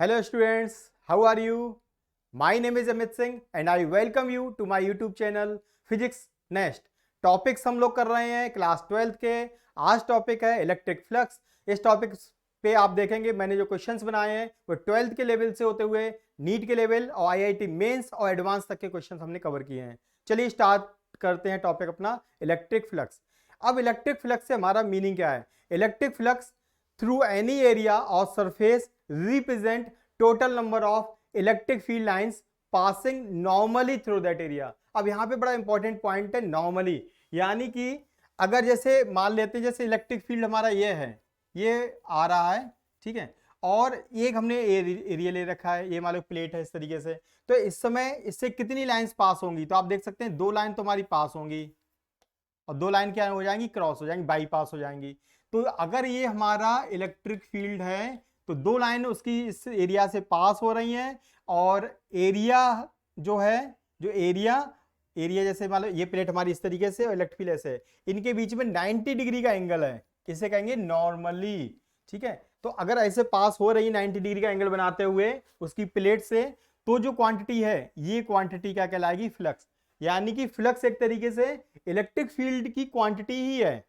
Hello students, how are you? My name is Amit Singh and I welcome you to my YouTube channel Physics Nest. Topics हम लोग कर रहे हैं class 12th के। आज topic है इलेक्ट्रिक फ्लक्स। इस टॉपिक पे आप देखेंगे मैंने जो क्वेश्चंस बनाए हैं वो 12th के लेवल से होते हुए नीट के लेवल और आईआईटी मेंस और एडवांस तक के क्वेश्चंस हमने कवर किए हैं। चलिए स्टार्ट करते हैं टॉपिक अपना इलेक्ट्रिक फ्लक्स। अब इलेक्ट्रिक फ्लक्स से हमारा मीनिंग क्या है? Electric flux through any area और surface represent total number of electric field lines passing normally through that area। अब यहां पे बड़ा इंपॉर्टेंट पॉइंट है नॉर्मली, यानी कि अगर जैसे मान लेते हैं जैसे इलेक्ट्रिक फील्ड हमारा ये है, ये आ रहा है, ठीक है, और एक हमने एरिया ले रखा है, ये मान लो प्लेट है इस तरीके से, तो इस समय इससे कितनी लाइंस पास होंगी? तो आप देख सकते हैं दो लाइन तो हमारी पास होंगी और दो लाइन क्या हो जाएंगी? क्रॉस हो जाएंगी, बाईपास हो जाएंगी। तो अगर ये हमारा इलेक्ट्रिक फील्ड है तो दो लाइन उसकी इस एरिया से पास हो रही हैं और एरिया जो है, जो एरिया जैसे मान लो ये प्लेट हमारी इस तरीके से और इलेक्ट्रिक फील्ड ऐसे, इनके बीच में 90 डिग्री का एंगल है, इसे कहेंगे नॉर्मली। ठीक है, तो अगर ऐसे पास हो रही 90 डिग्री का एंगल बनाते हुए उसकी प्लेट से, तो जो क्वांटिटी है ये क्वांटिटी क्या कहलाएगी? फ्लक्स। यानी कि फ्लक्स एक तरीके से इलेक्ट्रिक फील्ड की क्वांटिटी ही है।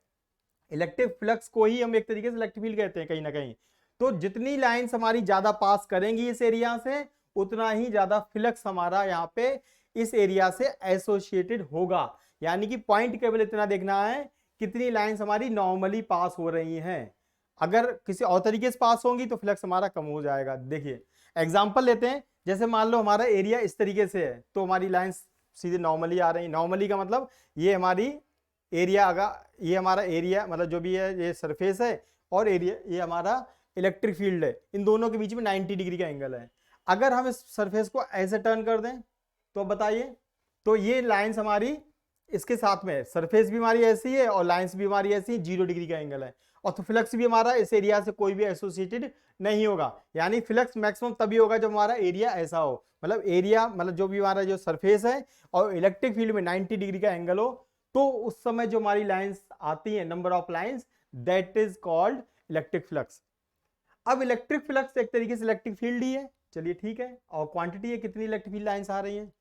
इलेक्ट्रिक फ्लक्स को ही हम एक तरीके से इलेक्ट्रिक फील्ड कहते हैं कहीं ना कहीं। तो जितनी लाइंस हमारी ज्यादा पास करेंगी इस एरिया से, उतना ही ज्यादा फ्लक्स हमारा यहाँ पे इस एरिया से एसोसिएटेड होगा। यानी कि पॉइंट केवल इतना देखना है कितनी लाइंस हमारी नॉर्मली पास हो रही हैं। अगर किसी और तरीके से पास होंगी तो फ्लक्स हमारा कम हो जाएगा। देखिए एग्जांपल लेते हैं, जैसे मान लो हमारा एरिया इस तरीके से है तो हमारी लाइंस सीधे नॉर्मली आ रही। नॉर्मली का मतलब ये हमारी एरिया, अगर ये हमारा एरिया मतलब जो भी है ये सरफेस है और एरिया ये हमारा इलेक्ट्रिक फील्ड है, इन दोनों के बीच में 90 डिग्री का एंगल है। अगर हम इस सरफेस को ऐसे टर्न कर दें तो बताइए, तो ये लाइंस हमारी इसके साथ में है, सरफेस भी हमारी ऐसी है और लाइंस भी हमारी ऐसी, 0 डिग्री का एंगल है, और तो फ्लक्स भी हमारा इस एरिया से कोई भी एसोसिएटेड नहीं होगा। यानी फ्लक्स मैक्सिमम तभी होगा जब हमारा एरिया ऐसा हो, मतलब एरिया मतलब जो भी हमारा जो सरफेस है और इलेक्ट्रिक फील्ड में 90 डिग्री का एंगल हो, तो उस समय जो हमारी लाइंस आती है, number of lines, that is called electric flux. अब इलेक्ट्रिक फ्लक्स एक तरीके से इलेक्ट्रिक फील्ड ही है, चलिए ठीक है, और क्वांटिटी है कितनी इलेक्ट्रिक फील्ड लाइंस आ रही हैं।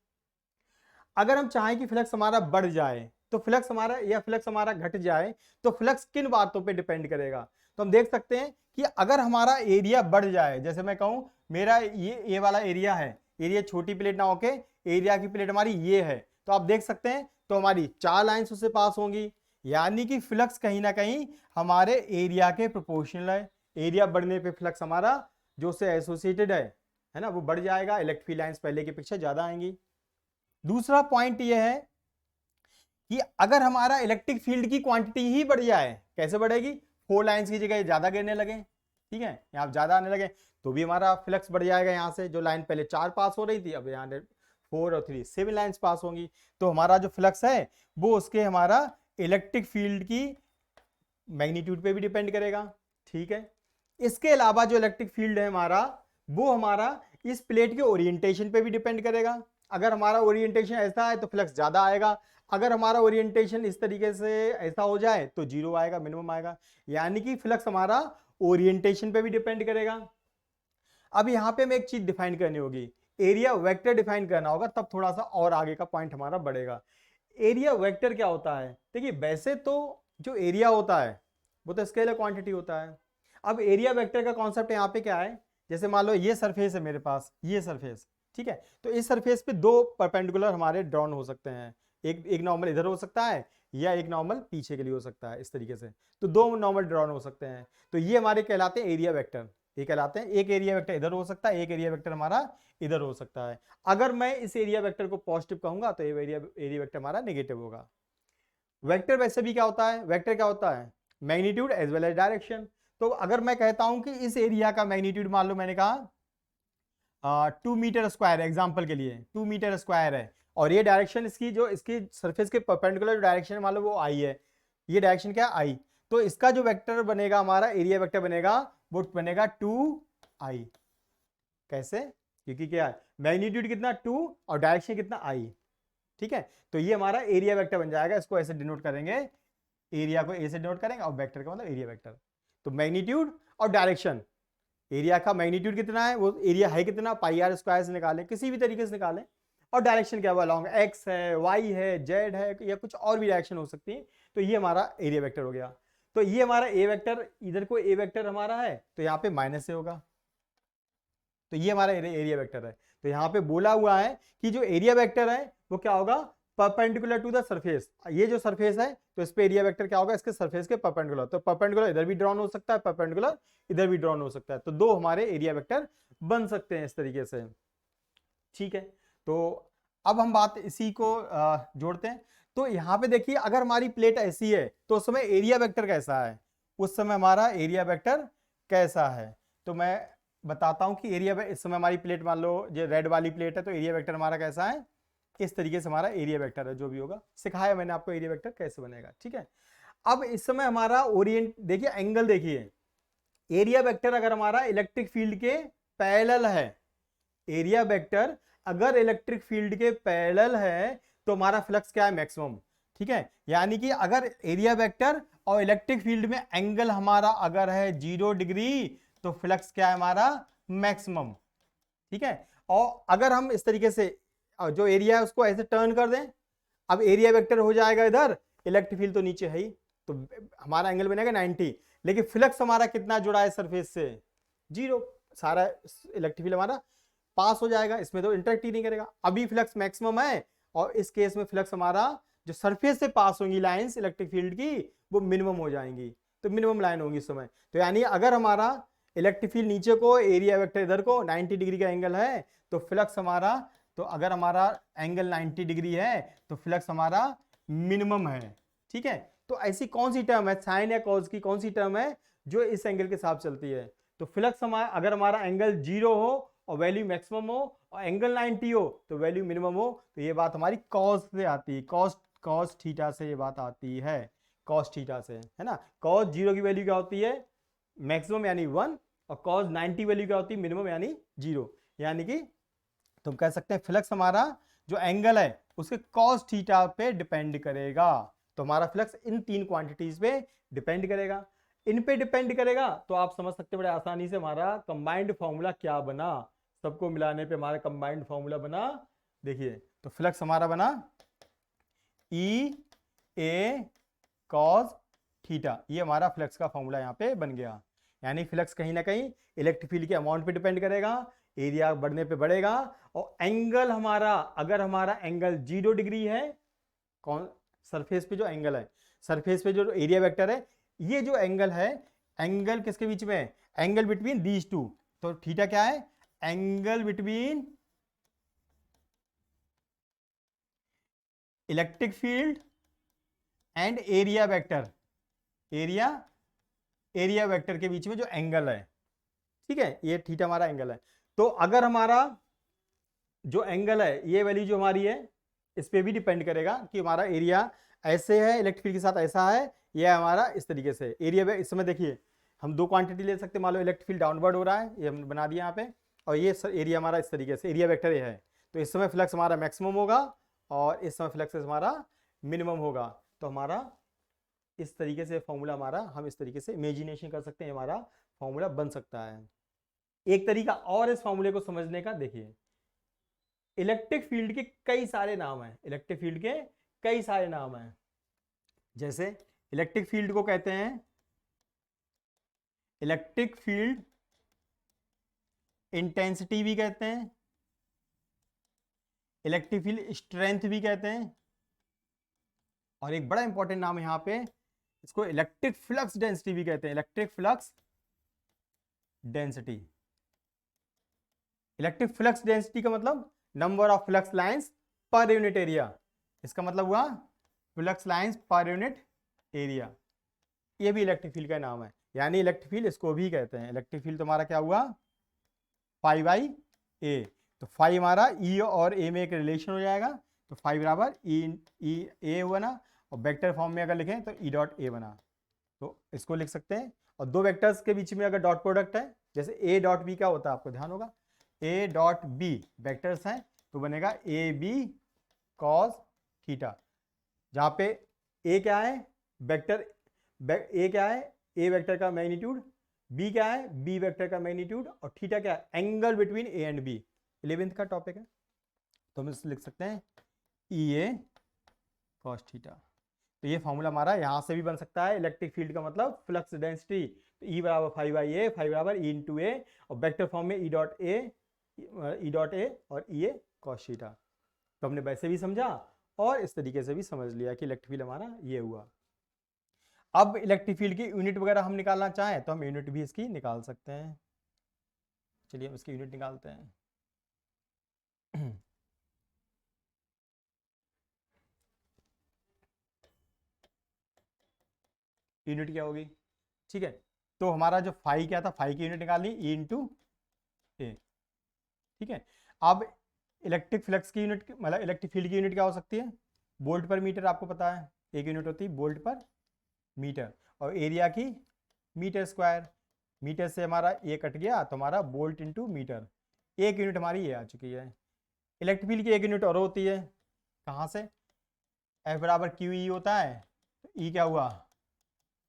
अगर हम चाहें कि फ्लक्स हमारा बढ़ जाए तो फ्लक्स हमारा, या फ्लक्स हमारा घट जाए, तो फ्लक्स किन बातों पे डिपेंड करेगा? तो हम देख सकते हैं कि अगर हमारा एरिया बढ़ जाए, जैसे मैं कहूं मेरा ये वाला एरिया है, एरिया छोटी प्लेट ना होके एरिया की प्लेट हमारी ये है, तो आप देख सकते हैं तो हमारी 4 लाइंस उससे पास होंगी। यानी कि फ्लक्स कहीं ना कहीं हमारे एरिया के प्रोपोर्शनल है। एरिया बढ़ने पे फ्लक्स हमारा जो से एसोसिएटेड है ना, वो बढ़ जाएगा, इलेक्ट्रिक फील्ड लाइंस पहले की अपेक्षा ज्यादा आएंगी। दूसरा पॉइंट ये है कि अगर हमारा इलेक्ट्रिक फील्ड की क्वांटिटी ही बढ़ जाए, कैसे बढ़ेगी? 4 लाइंस की जगह ज्यादा गिरने लगे, ठीक है, यहाँ ज्यादा आने लगे, तो भी हमारा फ्लक्स बढ़ जाएगा। यहाँ से जो लाइन पहले 4 पास हो रही थी, अब यहाँ 4 और 3 7 लाइंस पास होंगी, तो हमारा जो फ्लक्स है वो उसके हमारा इलेक्ट्रिक फील्ड की मैग्नीट्यूड पे भी डिपेंड करेगा। ठीक है, इसके अलावा जो इलेक्ट्रिक फील्ड है हमारा, वो हमारा इस प्लेट के ओरिएंटेशन पे भी डिपेंड करेगा। अगर हमारा ओरिएंटेशन ऐसा है तो फ्लक्स ज्यादा आएगा, अगर हमारा ओरिएंटेशन इस तरीके से ऐसा हो जाए तो 0 आएगा, मिनिमम आएगा। यानी कि फ्लक्स हमारा ओरिएंटेशन पे भी डिपेंड करेगा। अब यहां पे हमें एक चीज डिफाइन करनी होगी, एरिया वेक्टर डिफाइन करना होगा, तब थोड़ा सा और आगे का पॉइंट हमारा बढ़ेगा। एरिया वेक्टर क्या होता है? देखिए वैसे तो जो एरिया होता है वो तो स्केलर क्वांटिटी होता है। अब एरिया वेक्टर का कॉन्सेप्ट यहाँ पे क्या है, जैसे मान लो ये सरफेस है मेरे पास, ये सरफेस, ठीक है, तो इस सरफेस पे दो परपेंडिकुलर हमारे ड्रॉन हो सकते हैं, एक नॉर्मल इधर हो सकता है या एक नॉर्मल पीछे के लिए हो सकता है, इस तरीके से, तो दो नॉर्मल ड्रॉन हो सकते हैं, तो ये हमारे कहलाते हैं एरिया वेक्टर। ये कहलाते हैं, एक एरिया वेक्टर इधर हो सकता है, एक एरिया वेक्टर हमारा इधर हो सकता है। अगर मैं इस एरिया वेक्टर को पॉजिटिव कहूंगा तो ये एरिया वेक्टर हमारा नेगेटिव होगा। वेक्टर वैसे भी क्या होता है? वेक्टर क्या होता है? Magnitude as well as direction. तो अगर मैं कहता हूं कि इस एरिया का मैग्नीट्यूड मान लो मैंने कहा 2 मीटर स्क्वायर है, एग्जांपल के लिए 2 मीटर स्क्वायर है, और ये डायरेक्शन इसकी जो इसकी सरफेस के परपेंडिकुलर डायरेक्शन मान लो वो आई है, ये डायरेक्शन क्या आई, तो इसका जो वेक्टर बनेगा हमारा एरिया वेक्टर बनेगा वो बनेगा 2i। कैसे? क्योंकि क्या है, मैग्नीट्यूड कितना 2 और डायरेक्शन कितना i, ठीक है, तो ये हमारा एरिया वेक्टर बन जाएगा। इसको ऐसे डिनोट करेंगे, एरिया को ए से डिनोट करेंगे और वेक्टर का मतलब एरिया वेक्टर। तो मैग्नीट्यूड और डायरेक्शन एरिया का मैग्नीट्यूड कितना है, वो एरिया है कितना, पाई आर स्क्वायर से निकालें, किसी भी तरीके से निकालें। और डायरेक्शन क्या हुआ, लॉन्ग एक्स है, वाई है, जेड है, या कुछ और भी डायरेक्शन हो सकती है। तो ये हमारा एरिया वेक्टर हो गया। तो ये हमारा ए वेक्टर, इधर को ए वेक्टर हमारा है तो यहाँ पे माइनस से होगा। तो ये हमारा एरिया वेक्टर है। तो यहाँ पे बोला हुआ है कि जो एरिया वेक्टर है वो क्या होगा, परपेंडिकुलर टू द सरफेस। ये जो सरफेस है तो इस पे एरिया वेक्टर क्या होगा, इसके सरफेस के परपेंडिकुलर। तो परपेंडिकुलर इधर भी ड्रॉन हो सकता है, परपेंडिकुलर इधर भी ड्रॉन हो सकता है। तो दो हमारे एरिया वेक्टर बन सकते हैं इस तरीके से। ठीक है, तो अब हम बात इसी को जोड़ते हैं। तो यहाँ पे देखिए, अगर हमारी प्लेट ऐसी है तो उस समय एरिया वेक्टर कैसा है, उस समय हमारा एरिया वेक्टर कैसा है। तो मैं बताता हूं कि एरिया, इस समय हमारी प्लेट मान लो जो रेड वाली प्लेट है, तो एरिया वेक्टर हमारा कैसा है, इस तरीके से हमारा एरिया वेक्टर है। जो भी होगा सिखाया मैंने आपको एरिया वेक्टर कैसे बनेगा। ठीक है, अब इस समय हमारा ओरिएंट देखिए, एंगल देखिए, एरिया वेक्टर अगर हमारा इलेक्ट्रिक फील्ड के पैरेलल है, एरिया वेक्टर अगर इलेक्ट्रिक फील्ड के पैरेलल है तो हमारा फ्लक्स क्या है, मैक्सिमम। ठीक है, यानी कि अगर एरिया वेक्टर और इलेक्ट्रिक फील्ड में एंगल हमारा अगर है 0 डिग्री तो फ्लक्स क्या है हमारा, मैक्सिमम। ठीक है, और अगर हम इस तरीके से जो एरिया है उसको ऐसे टर्न कर दें, अब एरिया वेक्टर हो जाएगा इधर, इलेक्ट्रिक फील्ड तो नीचे है ही, तो हमारा एंगल बनेगा 90। लेकिन फ्लक्स हमारा कितना जुड़ा है सरफेस से, 0। सारा इलेक्ट्रिक फील्ड हमारा पास हो जाएगा, इसमें तो इंटरेक्ट ही नहीं करेगा। अभी फ्लक्स मैक्सिमम है और इस केस में फ्लक्स हमारा जो सरफेस से पास होंगी लाइंस इलेक्ट्रिक फील्ड की वो मिनिमम हो जाएंगी, तो मिनिमम लाइन होंगी इस समय। तो यानी अगर हमारा इलेक्ट्रिक फील्ड नीचे को, एरिया वेक्टर इधर को 90 डिग्री का एंगल है तो फ्लक्स हमारा, तो अगर हमारा एंगल 90 डिग्री है तो फ्लक्स हमारा मिनिमम है। ठीक है, तो ऐसी कौन सी टर्म है, साइन या कॉज की कौन सी टर्म है जो इस एंगल के साथ चलती है। तो फ्लक्स हमारा, अगर हमारा एंगल 0 हो और वैल्यू मैक्सिमम हो और एंगल 90 हो तो वैल्यू मिनिमम हो, तो ये बात हमारी कॉस से आती है, कॉस थीटा से ये बात आती है, कॉस थीटा से, है ना। कॉस 0 की वैल्यू क्या होती है, मैक्सिमम यानी 1, और कॉस 90 वैल्यू क्या होती है, मिनिमम यानी 0। यानी कि तुम कह सकते हैं फ्लक्स हमारा जो एंगल है उसके कॉस थीटा पे डिपेंड करेगा। तो हमारा फ्लक्स इन तीन क्वांटिटीज पे डिपेंड करेगा। इन पे डिपेंड करेगा तो आप समझ सकते हैं बड़े आसानी से हमारा कंबाइंड फॉर्मूला क्या बना, सबको मिलाने पे हमारा कंबाइंड फॉर्मूला बना। देखिए, तो फ्लक्स हमारा बना ई ए कॉस थीटा, ये हमारा फ्लक्स का फॉर्मूला यहाँ पे बन गया। यानी फ्लक्स कहीं ना कहीं इलेक्ट्रिक फील्ड के अमाउंट पे डिपेंड करेगा, एरिया बढ़ने पे बढ़ेगा, और एंगल हमारा, अगर हमारा एंगल 0 डिग्री है, कौन, सरफेस पे जो एंगल है, सरफेस पे जो एरिया वेक्टर है, ये जो एंगल है, एंगल किसके बीच में है, एंगल बिटवीन दीज टू। तो थीटा क्या है, angle between electric field and area vector, area vector के बीच में जो एंगल है। ठीक है, ये थीटा हमारा एंगल है। तो अगर हमारा जो एंगल है, ये वैल्यू जो हमारी है, इस पे भी डिपेंड करेगा कि हमारा एरिया ऐसे है इलेक्ट्रिक फील्ड के साथ, ऐसा है, यह हमारा इस तरीके से एरिया। इस समय देखिए, हम दो क्वांटिटी ले सकते हैं, मान लो इलेक्ट्रिक फील्ड डाउनवर्ड हो रहा है, ये हमने बना दिया यहाँ पे, और ये एरिया हमारा इस तरीके से, एरिया वेक्टर ये है। तो इस समय फ्लक्स हमारा मैक्सिमम होगा और इस समय फ्लक्स हमारा मिनिमम होगा। तो हमारा इस तरीके से फॉर्मूला हमारा, हम इस तरीके से इमेजिनेशन कर सकते हैं, हमारा फॉर्मूला बन सकता है। एक तरीका और इस फॉर्मूले को समझने का, देखिए, इलेक्ट्रिक फील्ड के कई सारे नाम हैं, इलेक्ट्रिक फील्ड के कई सारे नाम हैं। जैसे इलेक्ट्रिक फील्ड को कहते हैं इलेक्ट्रिक फील्ड इंटेंसिटी भी कहते हैं, इलेक्ट्रिक फील्ड स्ट्रेंथ भी कहते हैं, और एक बड़ा इंपॉर्टेंट नाम है यहां पे, इसको इलेक्ट्रिक फ्लक्स डेंसिटी भी कहते हैं, electric flux density. Electric flux density का मतलब number of flux lines per unit area, इसका मतलब हुआ flux lines per unit area. ये भी इलेक्ट्रिक फील्ड का नाम है, यानी इलेक्ट्रिक फील्ड इसको भी कहते हैं। इलेक्ट्रिक फील्ड तुम्हारा क्या हुआ, फाइव बाई ए। तो फाइव हमारा ई और ए में एक रिलेशन हो जाएगा, तो फाइव बराबर ई ए बना, और वेक्टर फॉर्म में अगर लिखें तो ई डॉट ए बना, तो इसको लिख सकते हैं। और दो वेक्टर्स के बीच में अगर डॉट प्रोडक्ट है, जैसे ए डॉट बी क्या होता है आपको ध्यान होगा, ए डॉट बी वेक्टर्स हैं तो बनेगा ए बी कॉस थीटा, जहां पे ए क्या है वेक्टर, ए क्या है, ए वेक्टर का मैग्नीट्यूड, बी क्या है, बी वेक्टर का मैग्नीट्यूड, और थीटा क्या है, angle between A and B. 11th का टॉपिक है, तो हम लिख सकते हैं ई ए कॉस थीटा। तो ये फॉर्मूला हमारा यहां से भी बन सकता है, इलेक्ट्रिक फील्ड का मतलब फ्लक्स डेंसिटी, तो ई बराबर 5/a, 5 बराबर ई इंटू ए, और वेक्टर फॉर्म में ई डॉट ए और ई ए कॉस थीटा। तो हमने वैसे भी समझा और इस तरीके से भी समझ लिया कि इलेक्ट्रिक फील्ड हमारा ये हुआ। अब इलेक्ट्रिक फील्ड की यूनिट वगैरह हम निकालना चाहें तो हम यूनिट भी इसकी निकाल सकते हैं। चलिए हम इसकी यूनिट निकालते हैं। यूनिट क्या होगी, ठीक है, तो हमारा जो फाई क्या था, फाई की यूनिट निकालनी ई इंटू ए, ठीक है। अब इलेक्ट्रिक फ्लक्स की यूनिट मतलब इलेक्ट्रिक फील्ड की यूनिट क्या हो सकती है, वोल्ट पर मीटर, आपको पता है एक यूनिट होती है वोल्ट पर मीटर, और एरिया की मीटर स्क्वायर, मीटर से हमारा ए कट गया तो हमारा वोल्ट इंटू मीटर, एक यूनिट हमारी ये आ चुकी है। इलेक्ट्रिक फील्ड की एक यूनिट और होती है, कहाँ से, एफ बराबर क्यू ई होता है, तो ई क्या हुआ,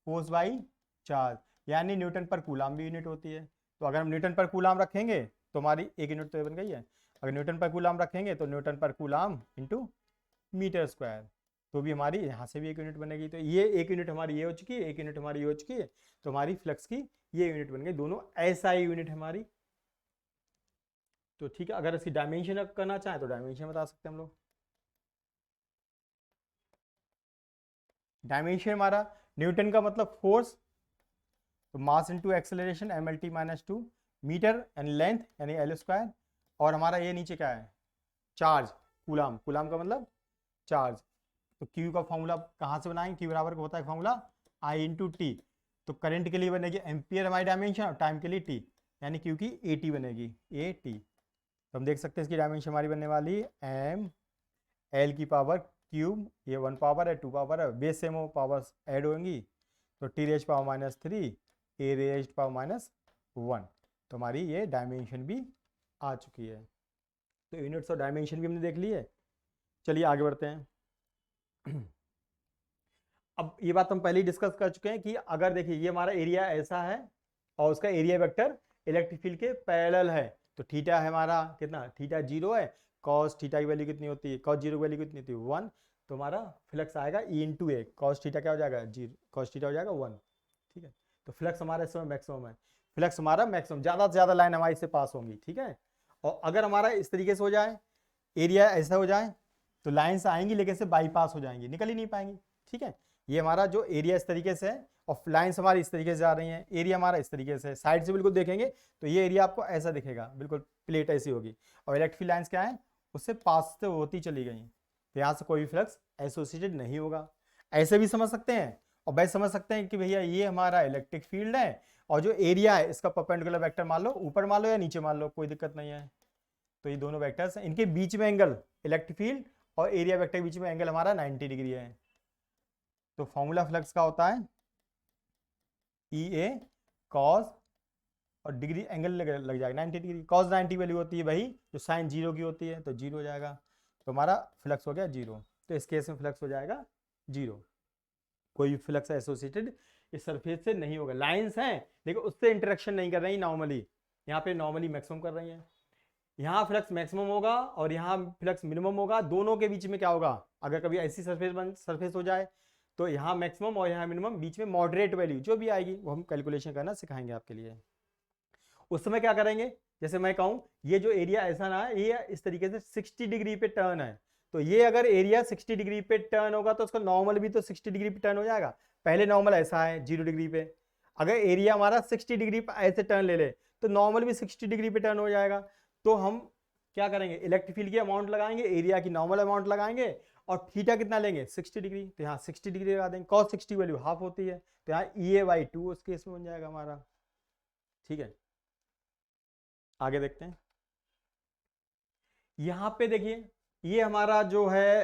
फोर्स बाई चार्ज, यानी न्यूटन पर कूलाम भी यूनिट होती है। तो अगर हम न्यूटन पर कूलाम रखेंगे तो हमारी एक यूनिट तो बन गई है, अगर न्यूटन पर कूलाम रखेंगे तो न्यूटन पर कूलाम इंटू मीटर स्क्वायर, तो भी हमारी यहाँ से भी एक यूनिट बनेगी। तो ये एक यूनिट हमारी ये हो चुकी है, एक यूनिट हमारी ये हो चुकी है, तो हमारी फ्लक्स की ये यूनिट बन गई, दोनों SI यूनिट हमारी। तो ठीक है, अगर इसकी डायमेंशन करना चाहें तो डायमेंशन बता सकते हैं हम लोग। डायमेंशन हमारा न्यूटन का मतलब फोर्स, तो mass into acceleration MLT-2, metre and length यानी एल स्क्वायर, और हमारा ये नीचे क्या है, चार्ज, कूलाम, कूलाम का मतलब चार्ज। तो क्यू का फॉर्मूला कहाँ से बनाएंगे, क्यू बराबर होता है फॉर्मूला आई इंटू टी, तो करंट के लिए बनेगी एम्पियर हमारी डायमेंशन, और टाइम के लिए टी, यानी क्यू की AT बनेगी, AT। तो हम देख सकते हैं इसकी डायमेंशन हमारी बनने वाली एम एल की पावर क्यूब, ये 1 पावर है, 2 पावर है, बेस सेम हो, पावर्स ऐड होंगी, तो टी रेज पावर -3, ए रेज पावर -1, तो हमारी ये डायमेंशन भी आ चुकी है। तो यूनिट्स और डायमेंशन भी हमने देख ली है। चलिए आगे बढ़ते हैं। अब ये बात हम पहले ही डिस्कस कर चुके हैं कि अगर देखिए ये हमारा एरिया ऐसा है और उसका एरिया वेक्टर इलेक्ट्रिक फील्ड के पैरेलल है, तो थीटा है हमारा कितना, थीटा 0 है, कॉस थीटा की वैल्यू कितनी होती है, कॉस 0 की वैल्यू कितनी होती है 1, तो हमारा फ्लक्स आएगा ई इंटू ए, कॉस थीटा क्या हो जाएगा 0, कॉस थीटा हो जाएगा 1, ठीक है। तो फ्लक्स हमारा इस समय मैक्सिमम है, फ्लक्स हमारा मैक्सिमम, ज़्यादा से ज़्यादा लाइन हमारी से पास होंगी, ठीक है। और अगर हमारा इस तरीके से हो जाए, एरिया ऐसा हो जाए, तो लाइन्स आएंगी लेकिन से बाईपास हो जाएंगी, निकल ही नहीं पाएंगी, ठीक है। ये हमारा जो एरिया इस तरीके से है और लाइन्स हमारी इस तरीके से जा रही हैं, एरिया हमारा इस तरीके से, साइड से बिल्कुल देखेंगे तो ये एरिया आपको ऐसा दिखेगा, बिल्कुल प्लेट ऐसी होगी, और इलेक्ट्रिक फील्ड लाइन्स क्या है, उससे पास से होती चली गई, तो यहाँ से कोई भी फ्लक्स एसोसिएटेड नहीं होगा। ऐसे भी समझ सकते हैं, और वैसे समझ सकते हैं कि भैया ये हमारा इलेक्ट्रिक फील्ड है और जो एरिया है इसका परपेंडिकुलर वेक्टर मान लो, ऊपर मान लो या नीचे मान लो, कोई दिक्कत नहीं है। तो ये दोनों वेक्टर्स हैं, इनके बीच में एंगल, इलेक्ट्रिक फील्ड और एरिया वेक्टर के बीच में एंगल हमारा 90 डिग्री है। तो फॉर्मूला फ्लक्स का होता है ई ए कॉस, और डिग्री एंगल लग जाएगा 90 डिग्री, कॉस 90 वैल्यू होती है वही जो साइन 0 की होती है, तो 0 हो जाएगा, तो हमारा फ्लक्स हो गया 0। तो इस केस में फ्लक्स हो जाएगा 0, कोई भी फ्लक्स एसोसिएटेड इस सरफेस से नहीं होगा। लाइंस हैं देखो उससे इंटरेक्शन नहीं कर रही नॉर्मली, यहाँ पे नॉर्मली मैक्सिमम कर रही हैं, यहाँ फ्लक्स मैक्सिमम होगा और यहाँ फ्लक्स मिनिमम होगा, दोनों के बीच में क्या होगा, अगर कभी ऐसी सरफेस हो जाए तो यहाँ मैक्सिमम और यहाँ मिनिमम, बीच में मॉडरेट वैल्यू जो भी आएगी वो हम कैलकुलेशन करना सिखाएंगे आपके लिए। उस समय क्या करेंगे, जैसे मैं कहूँ ये जो एरिया ऐसा ना है, ये इस तरीके से 60 डिग्री पे टर्न है, तो ये अगर एरिया 60 डिग्री पे टर्न होगा तो उसका नॉर्मल भी तो 60 डिग्री पे टर्न हो जाएगा। पहले नॉर्मल ऐसा है 0 डिग्री पे, अगर एरिया हमारा 60 डिग्री पे ऐसे टर्न ले ले तो नॉर्मल भी 60 डिग्री पे टर्न हो जाएगा। तो हम क्या करेंगे, इलेक्ट्रिक फील्ड की अमाउंट लगाएंगे, एरिया की नॉर्मल अमाउंट लगाएंगे, और थीटा कितना लेंगे 60 डिग्री, तो यहाँ 60 डिग्री लगा देंगे, cos 60 वैल्यू हाफ होती है, तो यहाँ EA/2 उस केस में बन जाएगा हमारा, ठीक है। आगे देखते हैं, यहाँ पे देखिए ये हमारा जो है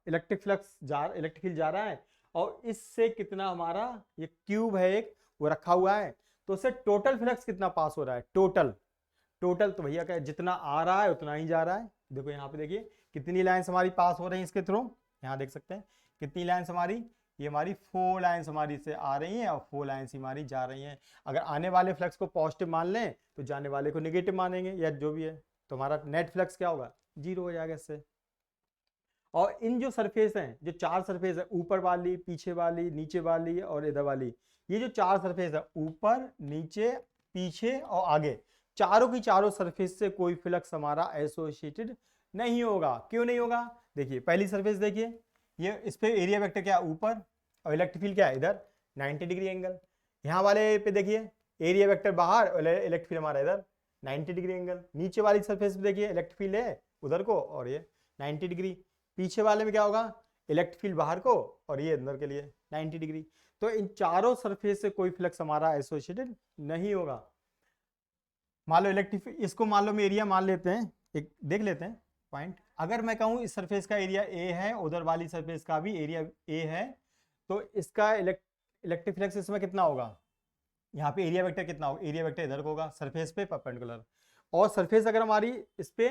इलेक्ट्रिक फील्ड जा रहा है, और इससे कितना हमारा ये क्यूब है एक वो रखा हुआ है, तो उससे टोटल फ्लक्स कितना पास हो रहा है, टोटल तो भैया क्या जितना आ रहा है उतना ही जा रहा है। देखो यहाँ पे देखिए कितनी लाइन्स हमारी पास हो रही हैं इसके थ्रू, यहाँ देख सकते हैं कितनी लाइन्स हमारी ये हमारी 4 लाइन्स हमारी से आ रही हैं और 4 लाइन्स हमारी जा रही हैं। अगर आने वाले फ्लक्स को पॉजिटिव मान लें तो जाने वाले को नेगेटिव मानेंगे या जो भी है, तो हमारा नेट फ्लक्स क्या होगा, 0 हो जाएगा इससे। और इन जो सरफेस हैं, जो 4 सरफेस है, ऊपर वाली, पीछे वाली, नीचे वाली और इधर वाली, ये जो 4 सरफेस है, ऊपर, नीचे, पीछे और आगे, चारों की चारों सरफेस से कोई फ्लक्स हमारा एसोसिएटेड नहीं होगा। क्यों नहीं होगा? देखिए पहली सरफेस देखिए, ये इस पे एरिया वेक्टर क्या है, ऊपर, और इलेक्ट्रिक फील्ड क्या है इधर, 90 डिग्री एंगल। यहाँ वाले पे देखिए एरिया वेक्टर बाहर और इलेक्ट्रिक फील्ड हमारा इधर 90 डिग्री एंगल। नीचे वाली सरफेस पे देखिए इलेक्ट्रिक फील्ड है उधर को और ये 90 डिग्री। पीछे वाले में क्या होगा, इलेक्ट्रिक फील्ड बाहर को और ये अंदर के लिए 90 डिग्री। तो इन चारों सरफेस से कोई फ्लक्स हमारा एसोसिएटेड नहीं होगा। मान लो इलेक्ट्रिक, इसको मान लो हम एरिया मान लेते हैं, एक देख लेते हैं पॉइंट। अगर मैं कहूँ इस सरफेस का एरिया ए है, उधर वाली सरफेस का भी एरिया ए है, तो इसका इलेक्ट्रिक फ्लक्स इसमें कितना होगा, यहाँ पे एरिया वेक्टर कितना होगा, एरिया वेक्टर इधर को होगा सरफेस पे परपेंडिकुलर। और सरफेस अगर हमारी इस पे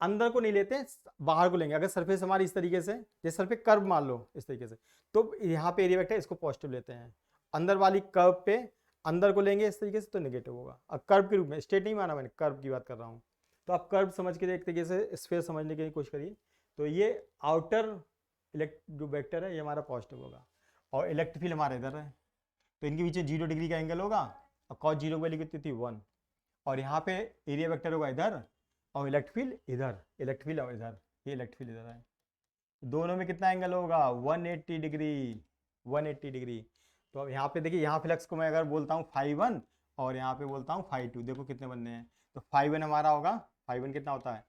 अंदर को नहीं लेते, बाहर को लेंगे। अगर सरफेस हमारी इस तरीके से, जैसे सरफेस कर्व मान लो इस तरीके से, तो यहाँ पे एरिया वेक्टर इसको पॉजिटिव लेते हैं। अंदर वाली कर्व पे अंदर को लेंगे इस तरीके से तो नेगेटिव होगा। अब कर्व के रूप में, स्ट्रेट नहीं माना मैंने, कर्व की बात कर रहा हूँ। तो आप कर्व समझ के एक तरीके से स्फीयर समझने की कोशिश करिए। तो ये आउटर जो वेक्टर है ये हमारा पॉजिटिव होगा और इलेक्ट्रिक फील्ड हमारा इधर है, तो इनके बीच 0 डिग्री का एंगल होगा और cos 0 की वैल्यू कितनी थी 1। और यहाँ पे एरिया वेक्टर होगा इधर और इलेक्ट्रिक फील्ड इधर, इलेक्ट्रिक फील्ड इधर, ये इलेक्ट्रिक फील्ड इधर है। दोनों में कितना एंगल होगा, 180 डिग्री, 180 डिग्री। तो अब यहाँ पे देखिए, यहाँ फ्लक्स को मैं अगर बोलता हूँ φ1 और यहाँ पे बोलता हूँ φ2, देखो कितने बनने हैं। तो φ1 हमारा होगा, φ1 कितना होता है,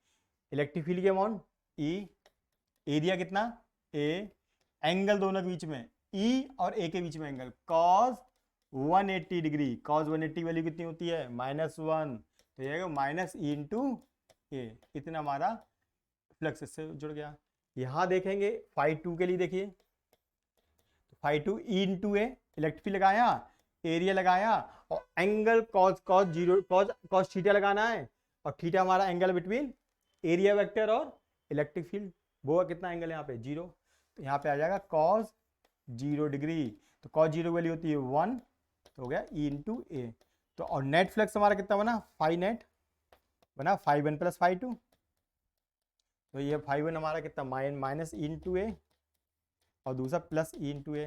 इलेक्ट्रिक फील्ड के अमाउंट E, एरिया कितना A, एंगल दोनों के बीच में E और A के बीच में एंगल cos 180 डिग्री। cos 180 की वैल्यू कितनी होती है, -1, तो ये माइनस ई इंटू ए, इतना हमारा फ्लक्स इससे जुड़ गया। यहाँ देखेंगे φ2 के लिए, देखिए φ2 ई इंटू ए, इलेक्ट्रिक फील्ड लगाया, एरिया लगाया और एंगल cos थीटा लगाना है, और थीटा हमारा एंगल बिटवीन एरिया वेक्टर और इलेक्ट्रिक फील्ड, वो कितना एंगल यहाँ पे 0, तो यहाँ पे आ जाएगा cos 0 डिग्री। तो cos 0 वैल्यू होती है 1, तो हो गया ई इंटू ए। तो और नेट फ्लक्स हमारा कितना बना, फाई नेट बना φ1 प्लस φ2, तो ये φ1 हमारा कितना माइनस ई इंटू ए और दूसरा प्लस ई इंटू ए,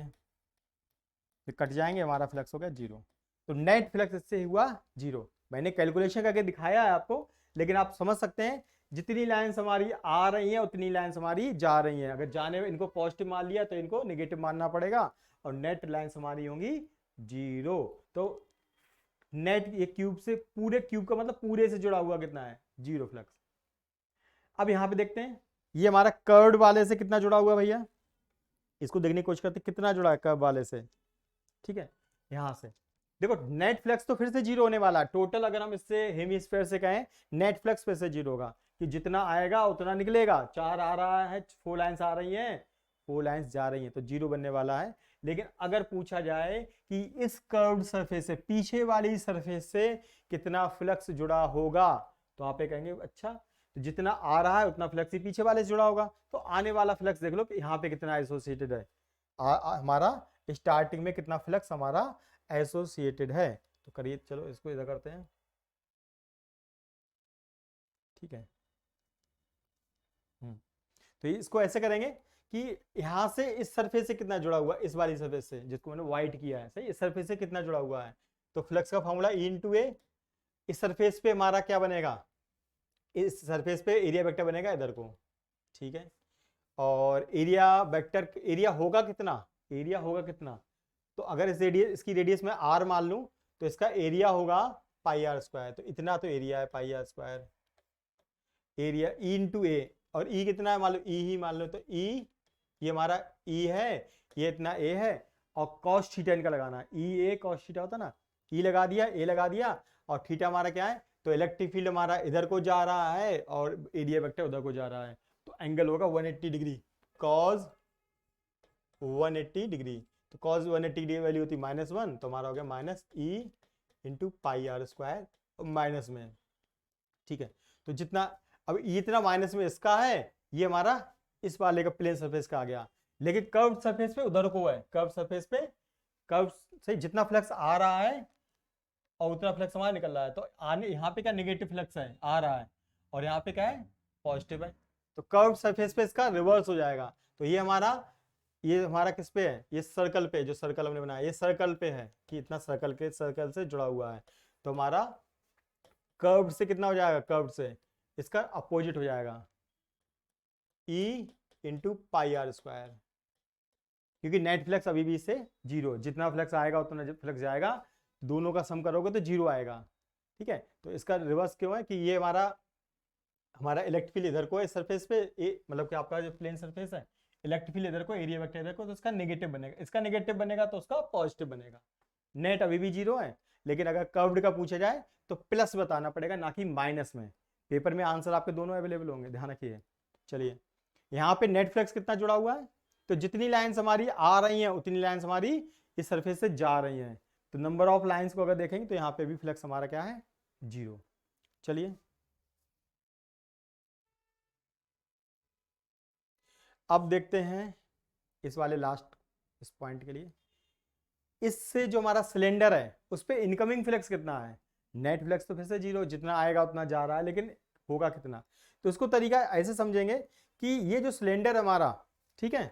फिर कट जाएंगे, हमारा फ्लक्स हो गया 0। तो नेट फ्लक्स इससे हुआ 0। मैंने कैलकुलेशन करके दिखाया है आपको, लेकिन आप समझ सकते हैं जितनी लाइन्स हमारी आ रही हैं उतनी लाइन्स हमारी जा रही हैं। अगर जाने इनको पॉजिटिव मान लिया तो इनको नेगेटिव मानना पड़ेगा, और नेट लाइन्स हमारी होंगी 0। तो नेट ये क्यूब से, पूरे क्यूब का मतलब पूरे से जुड़ा हुआ कितना है, 0 फ्लक्स। अब यहाँ पे देखते हैं ये हमारा कर्व वाले से कितना जुड़ा हुआ है भैया, इसको देखने की कोशिश करते हैं कितना जुड़ा है कर्व वाले से। ठीक है, यहाँ से देखो नेट फ्लक्स तो फिर से 0 होने वाला है टोटल। अगर हम इससे हेमिस्फीयर से कहें, नेट फ्लक्स फिर से 0 होगा कि जितना आएगा उतना निकलेगा। 4 आ रहा है, 4 लाइन्स आ रही हैं, 4 लाइन्स जा रही हैं, तो 0 बनने वाला है। लेकिन अगर पूछा जाए कि इस कर्व्ड सरफेस से, पीछे वाली सरफेस से कितना फ्लक्स जुड़ा होगा, तो आप ये कहेंगे अच्छा, तो जितना आ रहा है उतना फ्लक्स ही पीछे वाले से जुड़ा होगा। तो आने वाला फ्लक्स देख लो कि यहाँ पे कितना एसोसिएटेड है, हमारा स्टार्टिंग में कितना फ्लक्स हमारा एसोसिएटेड है। तो करिए, चलो इसको इधर करते हैं। ठीक है, तो इसको ऐसे करेंगे कि यहां से इस सरफेस से कितना जुड़ा हुआ है, इस वाली सरफेस से जिसको मैंने व्हाइट किया है, सही, इस सरफेस से कितना जुड़ा हुआ है। तो फ्लक्स का फॉर्मूला ई इंटू ए, इस सरफेस पे हमारा क्या बनेगा, इस सरफेस पे एरिया वेक्टर बनेगा इधर को। ठीक है, और एरिया वेक्टर, एरिया होगा कितना, एरिया होगा कितना, तो अगर इस रेडियस, इसकी रेडियस में आर मान लूं, तो इसका एरिया होगा पाई आर स्क्वायर। तो इतना तो एरिया है pi are square, area E into A, और ई कितना है मान लो, ई ही मान लो, तो ई ये हमारा ई है, ये इतना ए है, और कॉस थीटा इनका लगाना है, ई ए कॉस थीटा होता ना, ई लगा दिया, ए लगा दिया, और थीटा हमारा क्या है, तो इलेक्ट्रिक फील्ड हमारा इधर को जा रहा है और एरिया वेक्टर उधर को जा रहा है, तो एंगल होगा 180 डिग्री, कॉस 180 डिग्री। तो कॉस 180 डिग्री वैल्यू होती -1, तो हमारा हो गया minus E into pi are square minus में। ठीक है, तो जितना अब इतना माइनस में इसका है, ये हमारा इस वाले का प्लेन सरफेस का आ गया। लेकिन कर्व सरफेस पे उधर को है, कर्व सरफेस पे कर्व से जितना फ्लक्स आ रहा है और उतना फ्लक्स हमारा निकल रहा है, तो आने यहाँ पे क्या नेगेटिव फ्लक्स है आ रहा है, और यहाँ पे क्या है पॉजिटिव है, तो कर्व सरफेस पे इसका रिवर्स हो जाएगा। तो ये हमारा किस पे है, ये सर्कल पे, जो सर्कल हमने बनाया ये सर्कल पे है कि इतना सर्कल के सर्कल से जुड़ा हुआ है, तो हमारा कर्व से कितना हो जाएगा, कर्व से इसका अपोजिट हो जाएगा E into pi are square, क्योंकि नेट फ्लक्स अभी भी इससे जीरो, जितना फ्लक्स आएगा उतना फ्लक्स जाएगा, दोनों का सम करोगे तो जीरो आएगा। ठीक है, तो इसका रिवर्स क्यों है कि ये हमारा इलेक्ट्रिक फील्ड इधर को है सरफेस पे, मतलब कि आपका जो प्लेन सरफेस है इलेक्ट्रिक फील्ड इधर को, एरिया वेक्टर इधर को, तो इसका नेगेटिव बनेगा, इसका नेगेटिव बनेगा तो उसका पॉजिटिव बनेगा। नेट अभी भी जीरो है, लेकिन अगर कर्व्ड का पूछा जाए तो प्लस बताना पड़ेगा ना कि माइनस में। पेपर में आंसर आपके दोनों अवेलेबल होंगे, ध्यान रखिए। चलिए यहाँ पे नेट फ्लक्स कितना जुड़ा हुआ है, तो जितनी लाइंस हमारी आ रही हैं उतनी लाइंस हमारी इस सरफेस से जा रही हैं, तो नंबर ऑफ लाइंस को अगर देखेंगे तो यहाँ पे भी फ्लक्स हमारा क्या है, जीरो। चलिए अब देखते हैं इस वाले लास्ट इस पॉइंट के लिए, इससे जो हमारा सिलेंडर है उस पर इनकमिंग फ्लक्स कितना है, नेट फ्लक्स तो फिर से जीरो, जितना आएगा उतना जा रहा है, लेकिन होगा कितना, तो इसको तरीका ऐसे समझेंगे कि ये जो सिलेंडर है हमारा, ठीक है,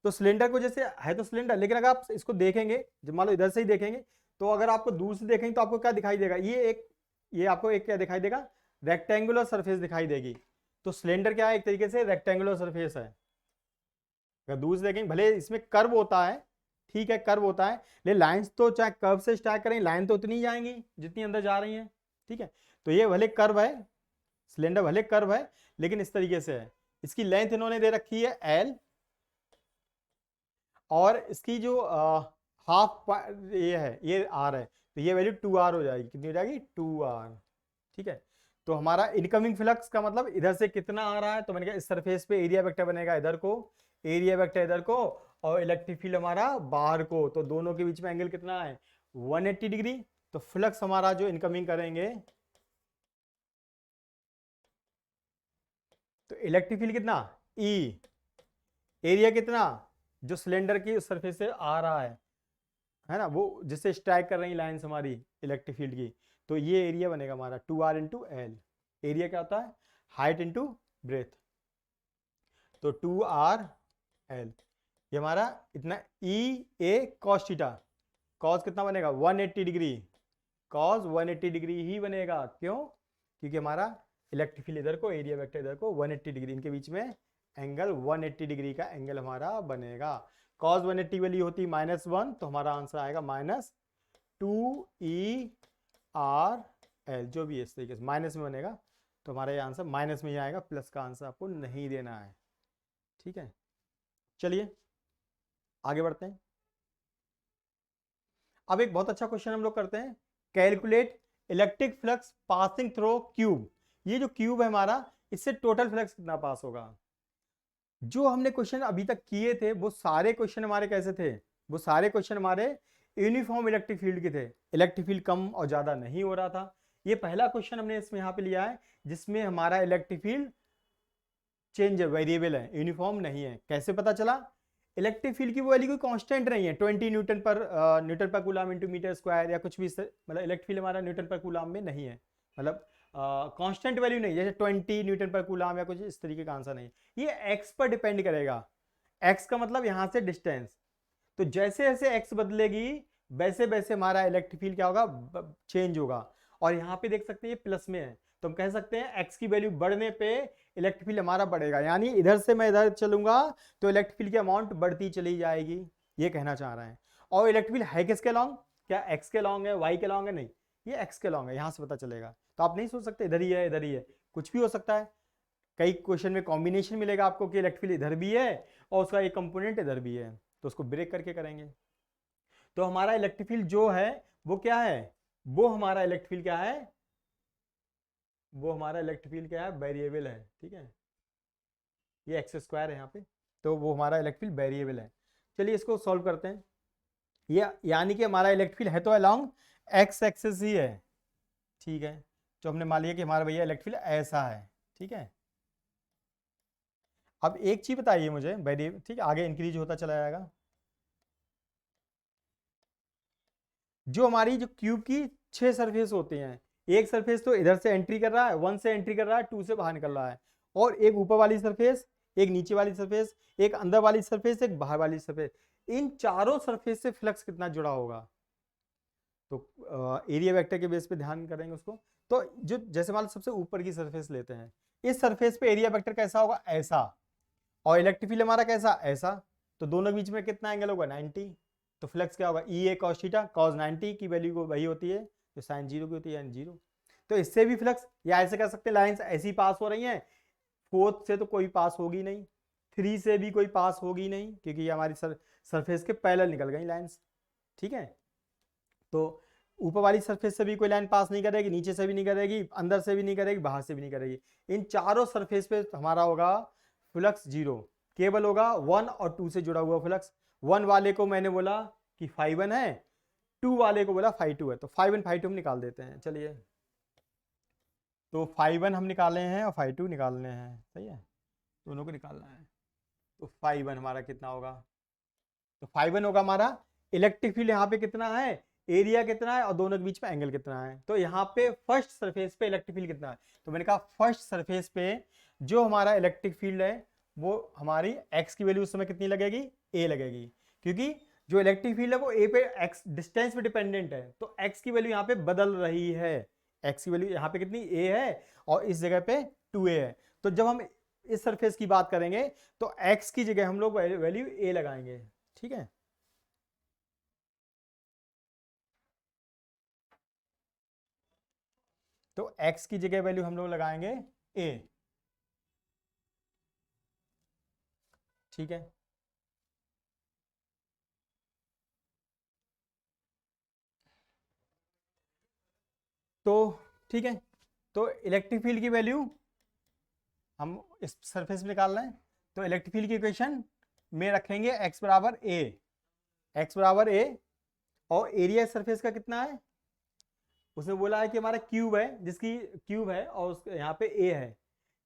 तो सिलेंडर को जैसे है तो सिलेंडर, लेकिन अगर आप इसको देखेंगे, जब मान लो इधर से ही देखेंगे, तो अगर आपको दूर से देखेंगे तो आपको क्या दिखाई देगा, ये आपको एक क्या दिखाई देगा, रेक्टेंगुलर सरफेस दिखाई देगी। तो सिलेंडर क्या है, एक तरीके से रेक्टेंगुलर सरफेस है। अगर दूर से देखेंगे भले इसमें कर्व होता है, ठीक है कर्व होता है, लेकिन लाइंस तो चाहे कर्व से स्टार्ट करें लाइन तो उतनी ही जाएंगी जितनी अंदर जा रही हैं। ठीक है, तो ये भले कर्व है, सिलेंडर भले कर्व है, लेकिन इस तरीके से है। इसकी लेंथ इन्होंने दे रखी है L, और इसकी जो हाफ ये है ये R है, तो ये वैल्यू 2R हो जाएगी, कितनी हो जाएगी 2R। ठीक है, तो हमारा इनकमिंग फ्लक्स का मतलब इधर से कितना आ रहा है, तो मैंने कहा इस सरफेस पे एरिया वेक्टर बनेगा इधर को, एरिया वेक्टर इधर को, और इलेक्ट्रिक फील्ड हमारा बाहर को, तो दोनों के बीच में एंगल कितना है 180 डिग्री। तो फ्लक्स हमारा जो इनकमिंग करेंगे, तो इलेक्ट्रिक फील्ड कितना E, एरिया कितना जो सिलेंडर की सरफेस से आ रहा है ना, वो जिससे स्ट्राइक कर रही लाइंस हमारी इलेक्ट्रिक फील्ड की, तो ये एरिया बनेगा हमारा 2R इंटू एल। एरिया क्या होता है, हाइट इंटू ब्रेथ, तो 2R L, ये हमारा इतना E A cos theta, cos कितना बनेगा 180 डिग्री, कॉस 180 डिग्री ही बनेगा, क्यों, क्योंकि हमारा इलेक्ट्रिक फील्ड इधर को, एरिया वेक्टर इधर को, 180 डिग्री, इनके बीच में एंगल 180 डिग्री का एंगल हमारा बनेगा। कॉस 180 वाली होती -1, तो हमारा आंसर आएगा -2ERL, जो भी है इस तरीके से माइनस में बनेगा, तो हमारा ये आंसर माइनस में ही आएगा, प्लस का आंसर आपको नहीं देना है। ठीक है, चलिए आगे बढ़ते हैं। अब एक बहुत अच्छा क्वेश्चन हम लोग करते हैं, calculate electric flux passing through cube. ये जो क्यूब है हमारा, इससे टोटल फ्लक्स कितना पास होगा। जो हमने क्वेश्चन अभी तक किए थे वो सारे क्वेश्चन हमारे कैसे थे, वो सारे क्वेश्चन हमारे यूनिफॉर्म इलेक्ट्रिक फील्ड के थे, इलेक्ट्रिक फील्ड कम और ज्यादा नहीं हो रहा था। ये पहला क्वेश्चन हमने इसमें यहाँ पे लिया है जिसमें हमारा इलेक्ट्रिक फील्ड चेंज है, वेरिएबल है, यूनिफॉर्म नहीं है। कैसे पता चला, इलेक्ट्रिक फील्ड की वो वैल्यू कोई कांस्टेंट नहीं है, 20 न्यूटन पर कूलम इंटू मीटर स्क्वायर या कुछ भी, मतलब इलेक्ट्रिक फील्ड हमारा न्यूटन पर कूलम में नहीं है, मतलब कांस्टेंट वैल्यू नहीं, जैसे 20 न्यूटन पर कूलम या कुछ इस तरीके का आंसर नहीं। ये एक्स पर डिपेंड करेगा, एक्स का मतलब यहां से डिस्टेंस, तो जैसे जैसे एक्स बदलेगी वैसे वैसे हमारा इलेक्ट्रिक फील्ड क्या होगा, चेंज होगा। और यहाँ पे देख सकते हैं ये प्लस में है, तो हम कह सकते हैं एक्स की वैल्यू बढ़ने पे इलेक्ट्रिक फील्ड हमारा बढ़ेगा, यानी इधर से मैं इधर चलूंगा तो इलेक्ट्रिक फील्ड की अमाउंट बढ़ती चली जाएगी, ये कहना चाह रहे हैं। और इलेक्ट्रिक फील्ड है किसके लॉन्ग, क्या एक्स के लॉन्ग है, वाई के लॉन्ग है, नहीं ये एक्स के लॉन्ग है, यहां से पता चलेगा। तो आप नहीं सोच सकते इधर ही है इधर ही है, कुछ भी हो सकता है। कई क्वेश्चन में कॉम्बिनेशन मिलेगा आपको कि इलेक्ट्रिक फील्ड इधर भी है और उसका एक कंपोनेंट इधर भी है, तो उसको ब्रेक करके करेंगे। तो हमारा इलेक्ट्रिक फील्ड जो है वो क्या है, वो हमारा इलेक्ट्रिक फील्ड क्या है, वो हमारा इलेक्ट्रिक फील्ड क्या है, वेरिएबल है। ठीक है, ये एक्स स्क्वायर है यहाँ पे, तो वो हमारा इलेक्ट्रिक फील्ड वेरिएबल है। चलिए इसको सॉल्व करते हैं। ये यानी कि हमारा इलेक्ट्रिक फील्ड है तो अलोंग एक्स एक्सिस ही है। ठीक है, तो हमने मान लिया कि हमारा भैया इलेक्ट्रिक फील्ड ऐसा है। ठीक है, अब एक चीज बताइए मुझे वेरिएबल, ठीक है, आगे इंक्रीज होता चला जाएगा। जो हमारी जो क्यूब की 6 सरफेस होते हैं, एक सरफेस तो इधर से एंट्री कर रहा है, 1 से एंट्री कर रहा है, 2 से बाहर निकल रहा है, और एक ऊपर वाली सरफेस, एक नीचे वाली सरफेस, एक अंदर वाली सरफेस, एक बाहर वाली सरफेस, इन चारों सरफेस से फ्लक्स कितना जुड़ा होगा। तो एरिया वेक्टर के बेस पे ध्यान करेंगे उसको। तो जो जैसे मान लो सबसे ऊपर की सरफेस लेते हैं, इस सरफेस पे एरिया वेक्टर कैसा होगा, ऐसा, और इलेक्ट्रिक फील्ड हमारा कैसा, ऐसा, तो दोनों के बीच में कितना एंगल होगा, 90। तो फ्लक्स क्या होगा, ई ए कॉस थीटा, कॉस 90 की वैल्यू को वही होती है जो साइन 0 की होती है, यानी 0। तो इससे भी फ्लक्स, या ऐसे कर सकते हैं, लाइंस ऐसी पास हो रही हैं, 4 से तो कोई पास होगी नहीं, 3 से भी कोई पास होगी नहीं, क्योंकि ये हमारी सरफेस के पैरेलल निकल गई लाइंस, ठीक है। तो ऊपर वाली सरफेस से भी कोई लाइन पास नहीं करेगी, नीचे से भी नहीं करेगी, अंदर से भी नहीं करेगी, बाहर से भी नहीं करेगी, इन चारों सरफेस पे हमारा होगा फ्लक्स 0। केवल होगा 1 और 2 से जुड़ा हुआ फ्लक्स। 1 वाले को मैंने बोला कि φ1 है, 2 वाले को बोला φ2 है, तो φ1 φ2 हम निकाल देते हैं, चलिए। तो φ1 हम निकाले हैं और φ2 निकालने हैं, सही है, दोनों को निकालना है। तो φ1 हमारा कितना होगा, तो φ1 होगा हमारा इलेक्ट्रिक फील्ड, यहाँ पे कितना है, एरिया कितना है, और दोनों के बीच में एंगल कितना है। तो यहाँ पे फर्स्ट सरफेस पे इलेक्ट्रिक फील्ड कितना है, तो मैंने कहा फर्स्ट सरफेस पे जो हमारा इलेक्ट्रिक फील्ड है वो हमारी एक्स की वैल्यू उस समय कितनी लगेगी, ए लगेगी, क्योंकि जो इलेक्ट्रिक फील्ड है वो ए पे एक्स डिस्टेंस पे डिपेंडेंट है, तो एक्स की वैल्यू यहाँ पे बदल रही है, एक्स की वैल्यू यहाँ पे कितनी, ए है, और इस जगह पे 2a है। तो जब हम इस सरफेस की बात करेंगे तो एक्स की जगह हम लोग वैल्यू ए लगाएंगे, ठीक है। तो x की जगह वैल्यू हम लोग लगाएंगे a, ठीक है। तो ठीक है, तो इलेक्ट्रिक फील्ड की वैल्यू हम इस सरफेस में निकाल रहे हैं, तो इलेक्ट्रिक फील्ड की इक्वेशन में रखेंगे x बराबर a, x बराबर a, और एरिया सरफेस का कितना है, उसने बोला है कि हमारा क्यूब है, जिसकी क्यूब है और यहाँ पे a है,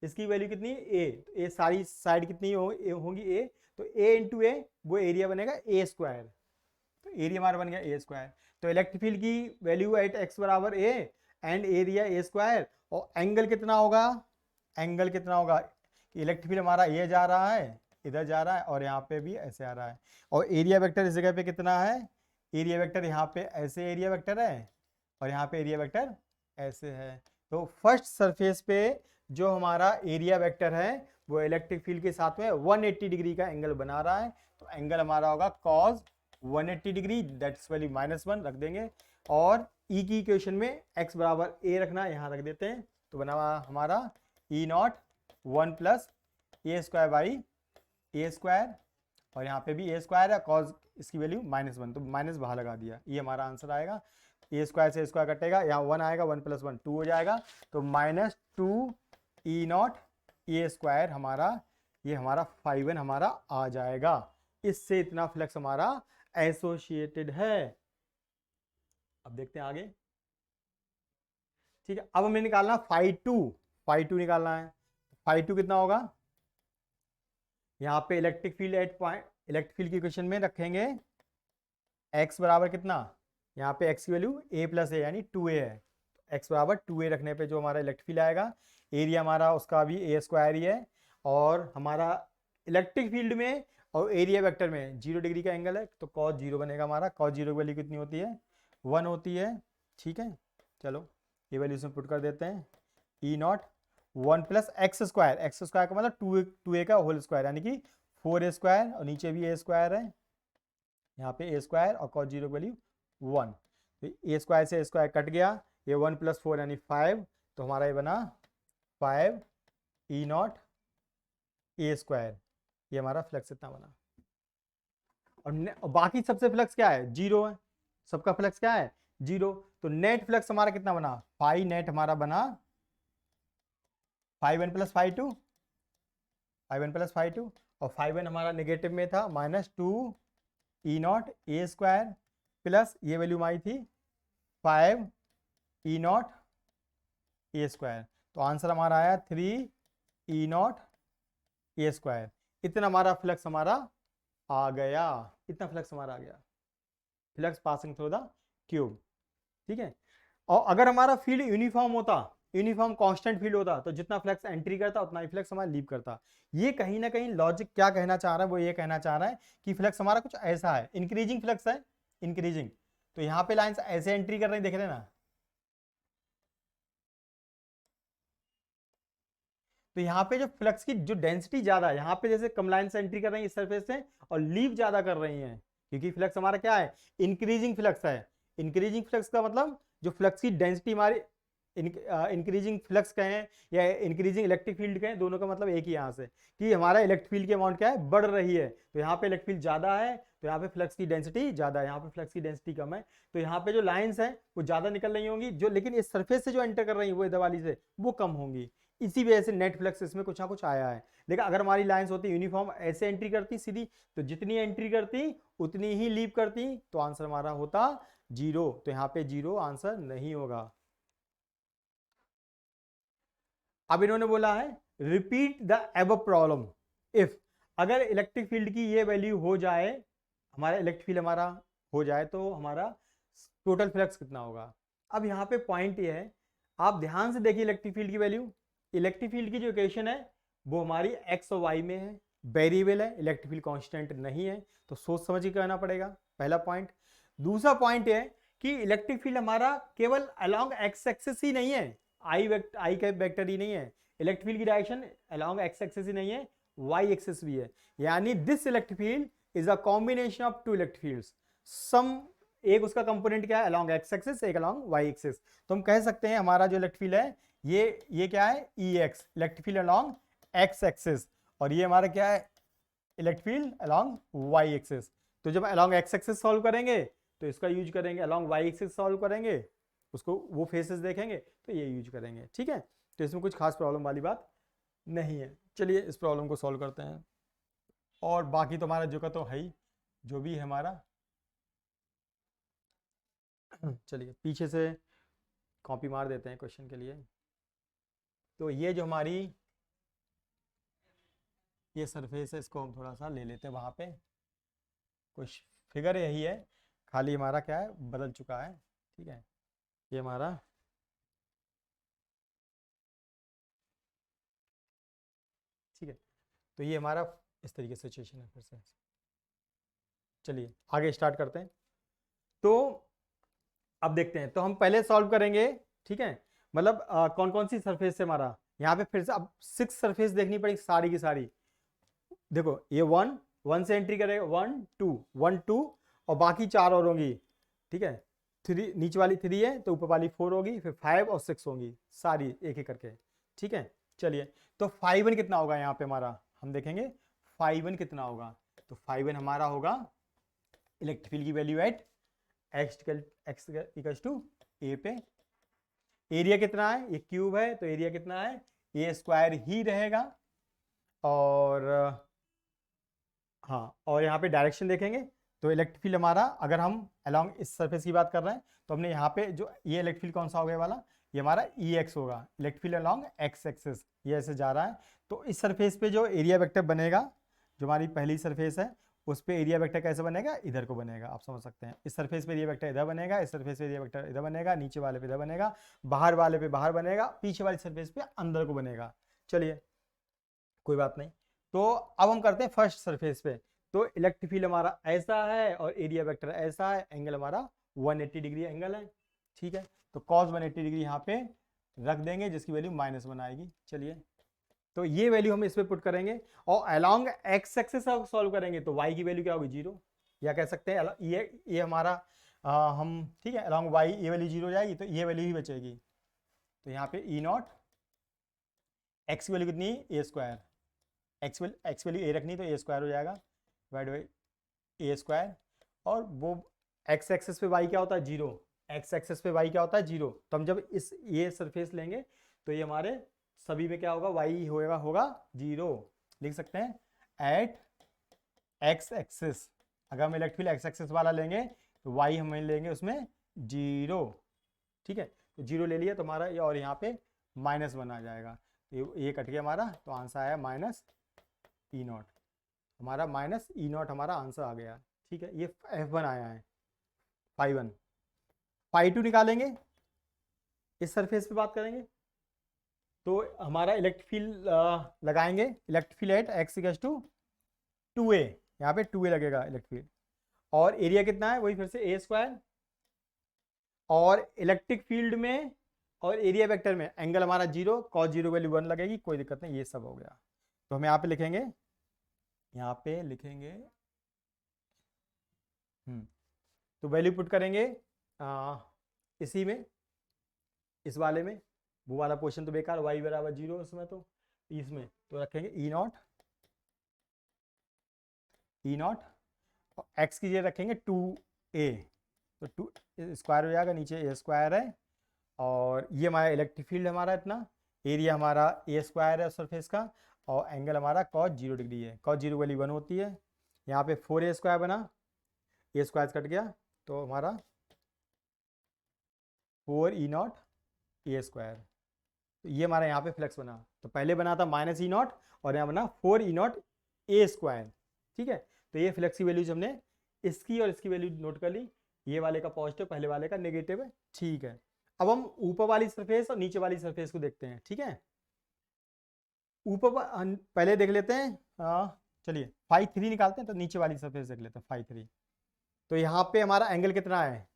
इसकी वैल्यू कितनी है, a, तो ए सारी साइड कितनी होंगी a, तो a इंटू ए वो एरिया बनेगा a स्क्वायर, तो एरिया हमारा बन गया ए स्क्वायर। तो इलेक्ट्रिक फील्ड की वैल्यू एट एक्स बराबर A and area A square, और एंगल कितना होगा, एंगल कितना होगा, इलेक्ट्रिक फील्ड हमारा ये जा रहा है, इधर जा रहा है, और यहाँ पे भी ऐसे आ रहा है, और एरिया वेक्टर इस जगह पे कितना है, एरिया वेक्टर यहाँ पे ऐसे एरिया वेक्टर है, और यहाँ पे एरिया वेक्टर ऐसे है। तो फर्स्ट सरफेस पे जो हमारा एरिया वेक्टर है वो इलेक्ट्रिक फील्ड के साथ में 180 डिग्री का एंगल बना रहा है, तो एंगल हमारा होगा कॉस 180 डिग्री, दैट्स वैल्यू -1 रख देंगे, और ई की इक्वेशन में x बराबर a रखना, यहाँ रख देते हैं, तो बना हमारा E naught 1 plus A square by A square, और यहाँ पे भी ए स्क्वायर है, कॉज इसकी वैल्यू -1, तो माइनस बाहर लगा दिया, ये हमारा आंसर आएगा। ए स्क्वायर से स्क्वायर कटेगा, यहाँ 1 आएगा, 1 + 1 2 हो जाएगा, तो -2 ई नॉट ए स्क्वायर हमारा, ये हमारा φ1 हमारा आ जाएगा। इससे इतना फ्लक्स हमारा एसोसिएटेड है। अब देखते हैं आगे, ठीक है। अब हमें निकालना φ2 निकालना है। φ2 कितना होगा, यहाँ पे electric field eight point, electric field की इक्वेशन में रखेंगे x बराबर कितना, यहाँ पे x की वैल्यू a + a यानी 2a है, x बराबर 2a रखने पे जो हमारा इलेक्ट्रिक फील्ड आएगा, एरिया हमारा उसका भी a स्क्वायर ही है, और हमारा इलेक्ट्रिक फील्ड में और एरिया वेक्टर में 0 डिग्री का एंगल है, तो cos 0 बनेगा हमारा, cos 0 की वैल्यू कितनी होती है, 1 होती है, ठीक है। चलो ये वैल्यू इसमें पुट कर देते हैं, ई नॉट 1 प्लस एक्स स्क्वायर का मतलब 2a का होल स्क्वायर, यानी कि 4a स्क्वायर, और नीचे भी a स्क्वायर है, यहाँ पे a स्क्वायर और cos 0 की वैल्यू 1, तो a स्क्वायर से a स्क्वायर कट गया, ये 1 + 4 यानी 5, तो हमारा ये बना 5 ई नॉट ए स्क्वायर, ये हमारा फ्लक्स इतना बना। और बाकी सबसे फ्लक्स क्या है, 0 है, सबका फ्लक्स क्या है 0, तो नेट फ्लक्स हमारा कितना बना, फाई नेट हमारा बना φ1 + φ2, और φ1 हमारा नेगेटिव में था, -2 ई नॉट ए स्क्वायर प्लस ये वैल्यू हमारी थी 5 ई नॉट ए स्क्वायर, तो आंसर हमारा आया 3 ई नॉट ए स्क्वायर, इतना हमारा फ्लक्स हमारा आ गया, इतना फ्लक्स हमारा आ गया, flux passing through the tube. ठीक है, और अगर हमारा फील्ड यूनिफॉर्म होता, यूनिफॉर्म कांस्टेंट फील्ड होता, तो जितना फ्लक्स एंट्री करता उतना ही फ्लक्स हमारा लीव करता। ये कहीं ना कहीं लॉजिक क्या कहना चाह रहा है, वो ये कहना चाह रहा है कि फ्लक्स हमारा कुछ ऐसा है, इंक्रीजिंग फ्लक्स है, इंक्रीजिंग। तो यहाँ पे लाइंस ऐसे एंट्री कर रही, देख रहे हैं ना, तो यहाँ पे जो फ्लक्स की जो डेंसिटी ज्यादा है, यहाँ पे जैसे कम लाइन से एंट्री कर रही है इस सरफेस से, और लीव ज्यादा कर रही है, क्योंकि फ्लक्स हमारा क्या है, इंक्रीजिंग फ्लक्स है। इंक्रीजिंग फ्लक्स का मतलब जो फ्लक्स की डेंसिटी हमारी, इंक्रीजिंग फ्लक्स कहें या इंक्रीजिंग इलेक्ट्रिक फील्ड कहें, दोनों का मतलब एक ही यहाँ से, कि हमारा इलेक्ट्रिक फील्ड की अमाउंट क्या है, बढ़ रही है। तो यहाँ पे इलेक्ट्रिक फील्ड ज्यादा है, तो यहाँ पे फ्लक्स की डेंसिटी ज्यादा है, यहाँ पे फ्लक्स की डेंसिटी कम है, तो यहाँ पे जो लाइंस हैं वो ज्यादा निकल रही होंगी, जो लेकिन इस सरफेस से जो एंटर कर रही है वो इधर वाली से, वो कम होंगी। इसी वजह से नेट फ्लक्स इसमें कुछ ना कुछ आया है। लेकिन अगर हमारी लाइंस होती यूनिफॉर्म ऐसे एंट्री करती सीधी, तो जितनी एंट्री करती उतनी ही लीव करती, तो आंसर हमारा होता जीरो। तो यहाँ पे जीरो आंसर नहीं होगा। अब इन्होंने बोला है repeat the above problem if, अगर इलेक्ट्रिक फील्ड की ये वैल्यू हो जाए, हमारा इलेक्ट्रिक फील्ड हमारा हो जाए, तो हमारा टोटल फ्लक्स कितना होगा। अब यहाँ पे पॉइंट ये है, आप ध्यान से देखिए इलेक्ट्रिक फील्ड की वैल्यू, इलेक्ट्रिक फील्ड की जो इक्वेशन है वो हमारी एक्स और वाई में है, वेरिएबल है, इलेक्ट्रिक फील्ड कांस्टेंट नहीं है, तो सोच समझ के करना पड़ेगा, पहला पॉइंट। दूसरा पॉइंट है कि इलेक्ट्रिक फील्ड हमारा केवल अलोंग एक्स एक्सिस ही नहीं है, आई का वेक्टर ही नहीं है, इलेक्ट्रिक फील्ड की डायरेक्शन अलोंग एक्स एक्सिस ही नहीं है, वाई एक्सिस भी है। यानी this electric field is a combination of two electric fields, some, एक उसका कंपोनेंट क्या है अलोंग एक्स एक्सिस, एक अलोंग वाई एक्सिस। तो हम कह सकते हैं हमारा जो इलेक्ट्रिक फील्ड है ये क्या है, E X, electric field along X axis, और ये हमारा क्या है, electric field along Y axis. तो जब अलोंग एक्स एक्सिस सॉल्व करेंगे तो इसका यूज करेंगे, अलोंग वाई एक्सिस सॉल्व करेंगे उसको, वो फेसेस देखेंगे तो ये यूज करेंगे। ठीक है, तो इसमें कुछ खास प्रॉब्लम वाली बात नहीं है। चलिए इस प्रॉब्लम को सॉल्व करते हैं, और बाकी तो हमारा जो का तो है ही, जो भी है हमारा। चलिए पीछे से कॉपी मार देते हैं क्वेश्चन के लिए। तो ये जो हमारी ये सरफेस है, इसको हम थोड़ा सा ले लेते हैं, वहाँ पे कुछ फिगर यही है, खाली हमारा क्या है, बदल चुका है। ठीक है, ये हमारा ठीक है, तो ये हमारा इस तरीके से सिचुएशन है फिर से। चलिए आगे स्टार्ट करते हैं। तो अब देखते हैं, तो हम पहले सॉल्व करेंगे। ठीक है, मतलब कौन कौन सी सरफेस से हमारा, यहाँ पे फिर से अब 6 सरफेस देखनी पड़ेगी सारी की सारी। देखो ये 1 से एंट्री करेगा, 1 2 और बाकी 4 और होंगी। ठीक है, 3, नीचे वाली 3 है तो ऊपर वाली 4 होगी, फिर 5 और 6 होंगी सारी एक एक करके। ठीक है, चलिए तो 5 कितना होगा यहाँ पे हमारा, हम देखेंगे 5 कितना होगा। तो 5 हमारा होगा इलेक्ट्रिक फील्ड की value at X equal to A पे। एरिया कितना है, ये क्यूब है तो एरिया कितना है, ए स्क्वायर ही रहेगा। और हाँ, और यहाँ पे डायरेक्शन देखेंगे तो इलेक्ट्रिक फील्ड हमारा, अगर हम अलोंग इस सरफेस की बात कर रहे हैं तो हमने यहाँ पे जो ये इलेक्ट्रिक फील्ड कौन सा हो गया वाला, ये हमारा ई एक्स होगा, electric field along X axis, ये ऐसे जा रहा है। तो इस सरफेस पे जो एरिया वेक्टर बनेगा, जो हमारी पहली सरफेस है, उस पर एरिया वेक्टर कैसे बनेगा, इधर को बनेगा, आप समझ सकते हैं। इस सरफेस पे एरिया वेक्टर इधर बनेगा, इस सरफेस पे एरिया वेक्टर इधर बनेगा, नीचे वाले पे इधर बनेगा, बाहर वाले पे बाहर बनेगा, पीछे वाली सरफेस पे अंदर को बनेगा। चलिए कोई बात नहीं। तो अब हम करते हैं फर्स्ट सरफेस पे। तो इलेक्ट्रिक फील्ड हमारा ऐसा है और एरिया वेक्टर ऐसा है, एंगल हमारा 180 डिग्री एंगल है। ठीक है, तो cos 180 डिग्री यहाँ पे रख देंगे, जिसकी वैल्यू -1 आएगी। चलिए तो ये वैल्यू हम इस पे पुट करेंगे, और अलोंग एक्स एक्सिस सॉल्व करेंगे तो y की वैल्यू क्या होगी, 0, या कह सकते हैं ये हमारा हम, ठीक है, अलोंग y ये वैल्यू 0 हो जाएगी, तो ये वैल्यू ही बचेगी। तो यहाँ पे E0, x की वैल्यू कितनी, ए स्क्वायर, एक्स वैल्यू ए रखनी तो ए स्क्वायर हो जाएगा, डिवाइड बाई ए स्क्वायर। और वो एक्स एक्सेस पे वाई क्या होता है, 0, एक्स एक्सेस पे वाई क्या होता है, 0। तो हम जब इस ये सरफेस लेंगे तो ये हमारे सभी में क्या होगा, वाई होगा 0। लिख सकते हैं एट एक्स एक्सिस, अगर हम इलेक्ट्रिक फील्ड एक्स एक्सिस वाला लेंगे तो वाई हम लेंगे उसमें 0। ठीक है, तो 0 ले लिया तो हमारा ये, और यहाँ पे -1 आ जाएगा, तो ये कट गया हमारा, तो आंसर आया ई नॉट, हमारा माइनस ई नॉट हमारा आंसर आ गया। ठीक है, ये F1 आया है। φ1 φ2 निकालेंगे, इस सरफेस पे बात करेंगे तो हमारा इलेक्ट्रिक फील्ड लगाएंगे, electric field at x equals to 2a, यहाँ पे 2a लगेगा इलेक्ट्रिक फील्ड। और एरिया कितना है, वही फिर से a²। और इलेक्ट्रिक फील्ड में और एरिया वेक्टर में एंगल हमारा 0, cos 0 वैल्यू 1 लगेगी, कोई दिक्कत नहीं, ये सब हो गया। तो हम यहाँ पे लिखेंगे, यहाँ पे लिखेंगे तो वैल्यू पुट करेंगे इसी में, इस वाले में। वो वाला पोर्शन तो बेकार, y बराबर 0 उसमें, तो इसमें तो रखेंगे ई नॉट और x की जगह रखेंगे 2a, तो 2 स्क्वायर हो जाएगा, नीचे a² है। और ये हमारा इलेक्ट्रिक फील्ड हमारा इतना, एरिया हमारा a² है सरफेस का, और एंगल हमारा cos 0 डिग्री है। cos 0 वैल्यू 1 होती है। यहाँ पे 4a² बना, a² कट गया तो हमारा 4e नॉट a²। तो ये हमारा यहाँ पे फ्लेक्स बना। तो पहले बना था -e0 और यहाँ बना 4e नॉट a²। ठीक है, तो ये फ्लेक्स की वैल्यूज हमने इसकी और इसकी वैल्यू नोट कर ली। ये वाले का पॉजिटिव, पहले वाले का नेगेटिव है। ठीक है, अब हम ऊपर वाली सरफेस और नीचे वाली सरफेस को देखते हैं। ठीक है, ऊपर पहले देख लेते हैं, चलिए φ3 निकालते हैं, तो नीचे वाली सरफेस देख लेते हैं φ3। तो यहाँ पे हमारा एंगल कितना है,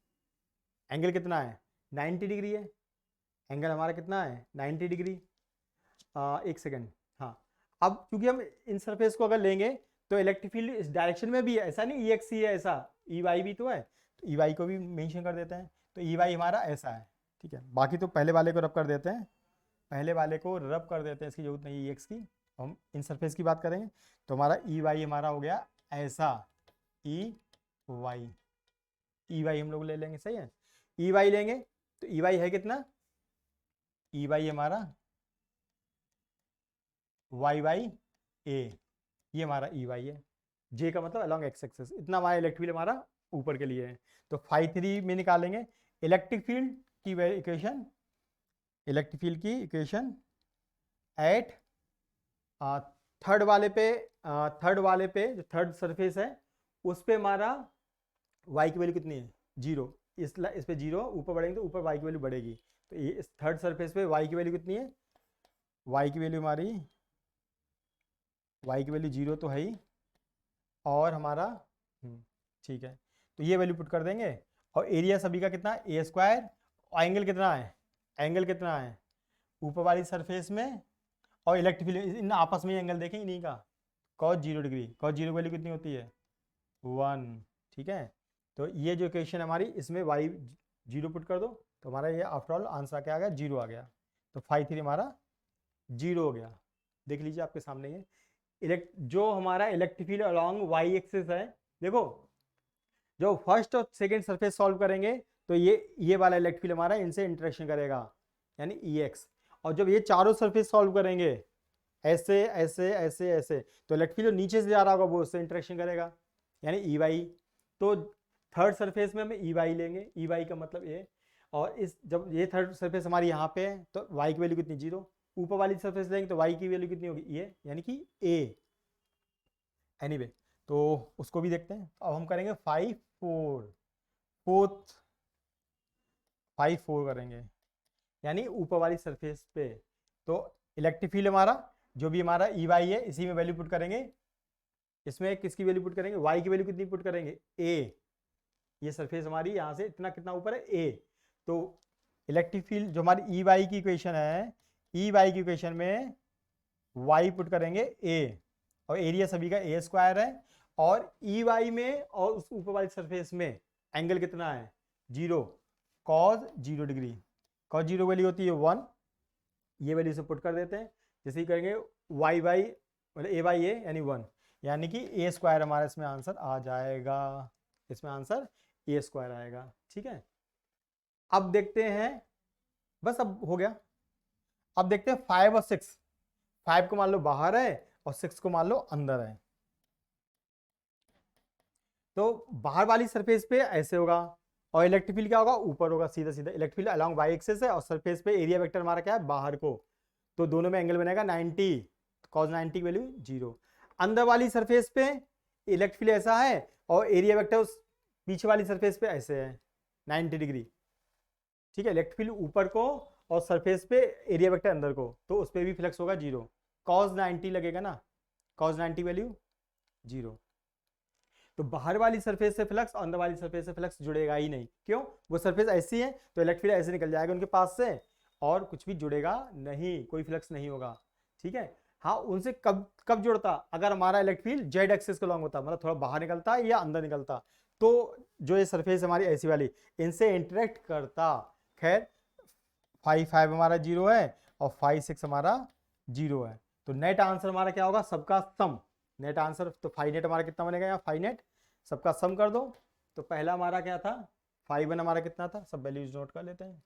एंगल कितना है 90 डिग्री है। एंगल हमारा कितना है 90 डिग्री। एक सेकेंड, हाँ। अब क्योंकि हम इन सरफेस को अगर लेंगे तो इलेक्ट्रिक फील्ड इस डायरेक्शन में भी है, ऐसा नहीं EX ही है, ऐसा EY भी तो है, तो EY को भी मेंशन कर देते हैं। तो EY हमारा ऐसा है। ठीक है, बाकी तो पहले वाले को रब कर देते हैं, पहले वाले को रब कर देते हैं, इसकी जरूरत नहीं है EX की। हम इन सरफेस की बात करेंगे तो हमारा EY हमारा हो गया ऐसा, EY हम लोग ले लेंगे, सही है। EY लेंगे तो EY है कितना, EY हमारा y/a, ये हमारा EY है। J का मतलब अलॉन्ग x एक्सिस, इतना हमारा इलेक्ट्रिक फील्ड हमारा ऊपर के लिए है। तो φ3 में निकालेंगे इलेक्ट्रिक फील्ड की इक्वेशन, इलेक्ट्रिक फील्ड की इक्वेशन एट थर्ड वाले पे जो थर्ड सरफेस है उस पे हमारा y की वैल्यू कितनी है 0, इस पे 0, ऊपर बढ़ेंगे तो ऊपर y की वैल्यू बढ़ेगी। तो ये इस थर्ड सरफेस पे y की वैल्यू कितनी है, y की वैल्यू हमारी, y की वैल्यू 0 तो है ही, और हमारा ठीक है, तो ये वैल्यू पुट कर देंगे। और एरिया सभी का कितना a², और एंगल कितना है, एंगल कितना है ऊपर वाली सरफेस में और इलेक्ट्रिक फील्ड, इन आपस में एंगल देखें इन्हीं का, cos 0 डिग्री। cos 0 वैल्यू कितनी होती है 1। ठीक है, तो ये जो इक्वेशन हमारी, इसमें y 0 पुट कर दो तो हमारा ये आफ्टरऑल आंसर क्या आ गया 0 आ गया। तो φ3 हमारा 0 हो गया। देख लीजिए आपके सामने ये जो हमारा electric field along y axis है, देखो जो फर्स्ट और सेकेंड सरफेस सॉल्व करेंगे तो ये वाला इलेक्ट्रिक फील्ड हमारा इनसे इंटरेक्शन करेगा, यानी EX। और जब ये चारों सरफेस सॉल्व करेंगे ऐसे ऐसे ऐसे ऐसे, तो इलेक्ट्रिक फील्ड नीचे से जा रहा होगा वो उससे इंटरेक्शन करेगा, यानी EY। तो थर्ड सरफेस में हम EY लेंगे, EY का मतलब ये। और इस जब ये थर्ड सरफेस हमारी यहाँ पे है तो y की वैल्यू कितनी 0, ऊपर वाली सरफेस लेंगे तो y की वैल्यू कितनी होगी ये, यानी कि A। एनीवे, तो उसको भी देखते हैं। अब हम करेंगे 5/4 करेंगे, यानी ऊपर वाली सरफेस पे। तो इलेक्ट्रिक फील्ड हमारा जो भी हमारा EY है इसी में वैल्यू पुट करेंगे। इसमें किसकी वैल्यू पुट करेंगे, y की वैल्यू कितनी पुट करेंगे A। ये सरफेस हमारी यहाँ से इतना कितना ऊपर है A। तो इलेक्ट्रिक फील्ड जो हमारी EY की इक्वेशन है, EY की इक्वेशन में y पुट करेंगे A, और एरिया सभी का a² है। और EY में और उस ऊपर वाली सरफेस में एंगल कितना है 0, cos 0 डिग्री। cos 0 वैल्यू होती है 1, ये वैल्यू से पुट कर देते हैं। जैसे ही करेंगे y/, मतलब a/a यानी 1, यानी कि a² हमारा इसमें आंसर आ जाएगा, इसमें आंसर a² आएगा। ठीक है, अब देखते हैं, बस अब हो गया। अब देखते हैं 5 और 6। 5 को मान लो बाहर है और 6 को मान लो अंदर है। तो बाहर वाली सरफेस पे ऐसे होगा, और इलेक्ट्रिक फील्ड क्या होगा ऊपर होगा, सीधा सीधा। Electric field along y axis है और सरफेस पे एरिया वेक्टर हमारा क्या है बाहर को, तो दोनों में एंगल बनेगा 90, cos 90 की वैल्यू 0। अंदर वाली सरफेस पे इलेक्ट्रिक फील्ड ऐसा है और एरिया वेक्टर उस पीछे वाली सरफेस पे ऐसे है 90 डिग्री। ठीक है, इलेक्ट्रिक फील्ड ऊपर को और सरफेस पे एरिया वेक्टर अंदर को, तो उस पर भी फ्लक्स होगा 0। cos 90 लगेगा ना, cos 90 वैल्यू 0। तो बाहर वाली सरफेस से फ्लक्स और अंदर वाली सरफेस से फ्लक्स जुड़ेगा ही नहीं। क्यों? वो सरफेस ऐसी है तो इलेक्ट्रिक फील्ड ऐसे निकल जाएगा उनके पास से और कुछ भी जुड़ेगा नहीं, कोई फ्लक्स नहीं होगा। ठीक है, हाँ उनसे कब कब जुड़ता? अगर हमारा इलेक्ट्रिक फील्ड जेड एक्सिस के लॉन्ग होता, मतलब थोड़ा बाहर निकलता या अंदर निकलता, तो जो ये सरफेस हमारी ऐसी वाली इनसे इंटरेक्ट करता। खैर 5 हमारा 0 है और 5 6 हमारा 0 है। तो नेट आंसर हमारा क्या होगा? सबका सम। नेट आंसर तो 5 नेट हमारा कितना बनेगा? यहाँ 5 नेट सबका सम कर दो। तो पहला हमारा क्या था? 5 1 हमारा कितना था? सब वैल्यूज नोट कर लेते हैं,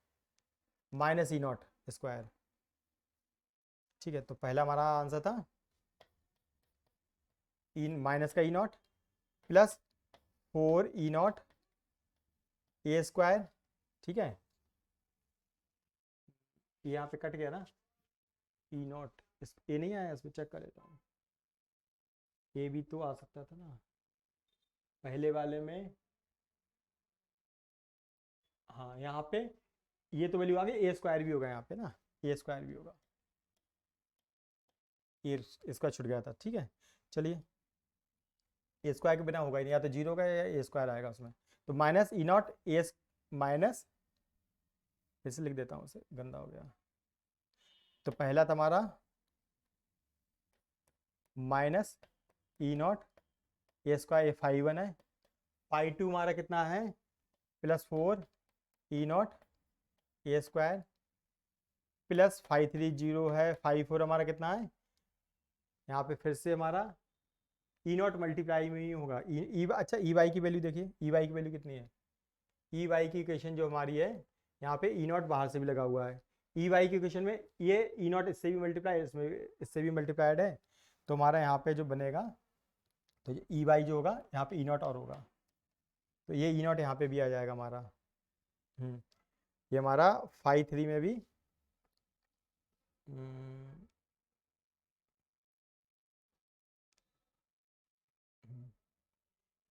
-E0 स्क्वायर। ठीक है, तो पहला हमारा आंसर था माइनस का E0 प्लस 4E0 ए स्क्वायर। ठीक है, यहाँ पे कट गया ना E0, ए नहीं आया इसमें, चेक कर लेता हूँ। ए भी तो आ सकता था ना पहले वाले में। हाँ यहाँ पे ये तो वैल्यू आ गई, ए स्क्वायर भी होगा यहाँ पे ना, ए स्क्वायर भी होगा, ये इसका छूट गया था। ठीक है, चलिए ए स्क्वायर के बिना होगा ही नहीं, या तो 0 का या ए स्क्वायर आएगा उसमें। तो -E0 ए माइनस, फिर से लिख देता हूँ उसे, गंदा हो गया। तो पहला तुम्हारा -E0 ए स्क्वायर, ये 5 1 है। 5 2 हमारा कितना है? प्लस 4E0 ए स्क्वायर प्लस 5 3 0 है। 5 4 हमारा कितना है? यहाँ पे फिर से हमारा E0 मल्टीप्लाई में ही होगा। अच्छा ई वाई की वैल्यू देखिए, ई वाई की वैल्यू कितनी है? ई वाई की इक्वेशन जो हमारी है, यहाँ पे E0 बाहर से भी लगा हुआ है। ई वाई की इक्वेशन में ये E0 इससे भी मल्टीप्लाई, इससे भी मल्टीप्लाइड है। तो हमारा यहाँ पे जो बनेगा, तो ई वाई जो होगा यहाँ पे E0 और होगा, तो ये E0 यहाँ पे भी आ जाएगा हमारा। ये हमारा 5 3 में भी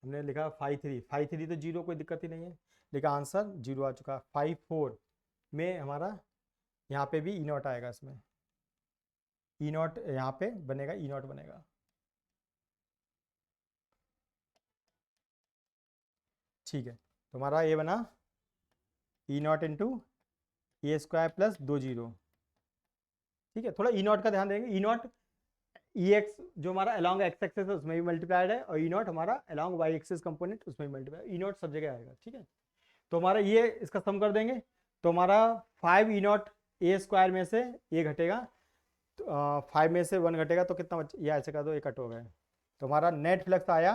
हमने लिखा 5 3 तो 0, कोई दिक्कत ही नहीं है, लेकिन आंसर 0 आ चुका। 5 4 में हमारा यहाँ पे भी E0 आएगा, इसमें E0 यहाँ पे बनेगा, E0 बनेगा। ठीक है, तो हमारा ये बना E0 इंटू ए स्क्वायर प्लस 2 0। ठीक है, थोड़ा E0 का ध्यान देंगे। E0 EX जो हमारा अलॉन्ग एक्स एक्सिस है उसमें भी मल्टीप्लाइड है, और E0 हमारा अलॉन्ग वाई एक्सिस कंपोनेंट उसमें भी मल्टीप्लाइड, E0 सब जगह आएगा। ठीक है, तो हमारा ये इसका सम कर देंगे, तो हमारा 5E0 ए स्क्वायर में से ये घटेगा, तो 5 में से 1 घटेगा तो कितना ये ऐसे कर दो, ये कट हो गए। तो हमारा नेट फ्लक्स आया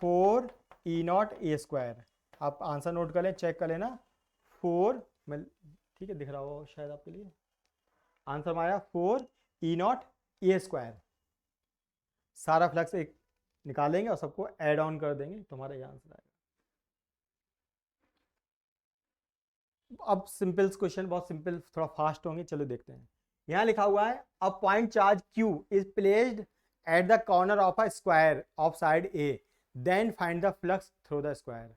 4E0 ए स्क्वायर। आप आंसर नोट कर लें, चेक कर लेना 4 में, ठीक है दिख रहा हो शायद आपके लिए। आंसर आया 4E0 ए स्क्वायर। सारा फ्लक्स एक निकालेंगे और सबको ऐड ऑन कर देंगे, तो हमारा ये आंसर आएगा। अब सिंपल क्वेश्चन, बहुत सिंपल, थोड़ा फास्ट होंगे, चलो देखते हैं। यहाँ लिखा हुआ है a point charge Q is placed at the corner of a square of side A, then find the flux through the square.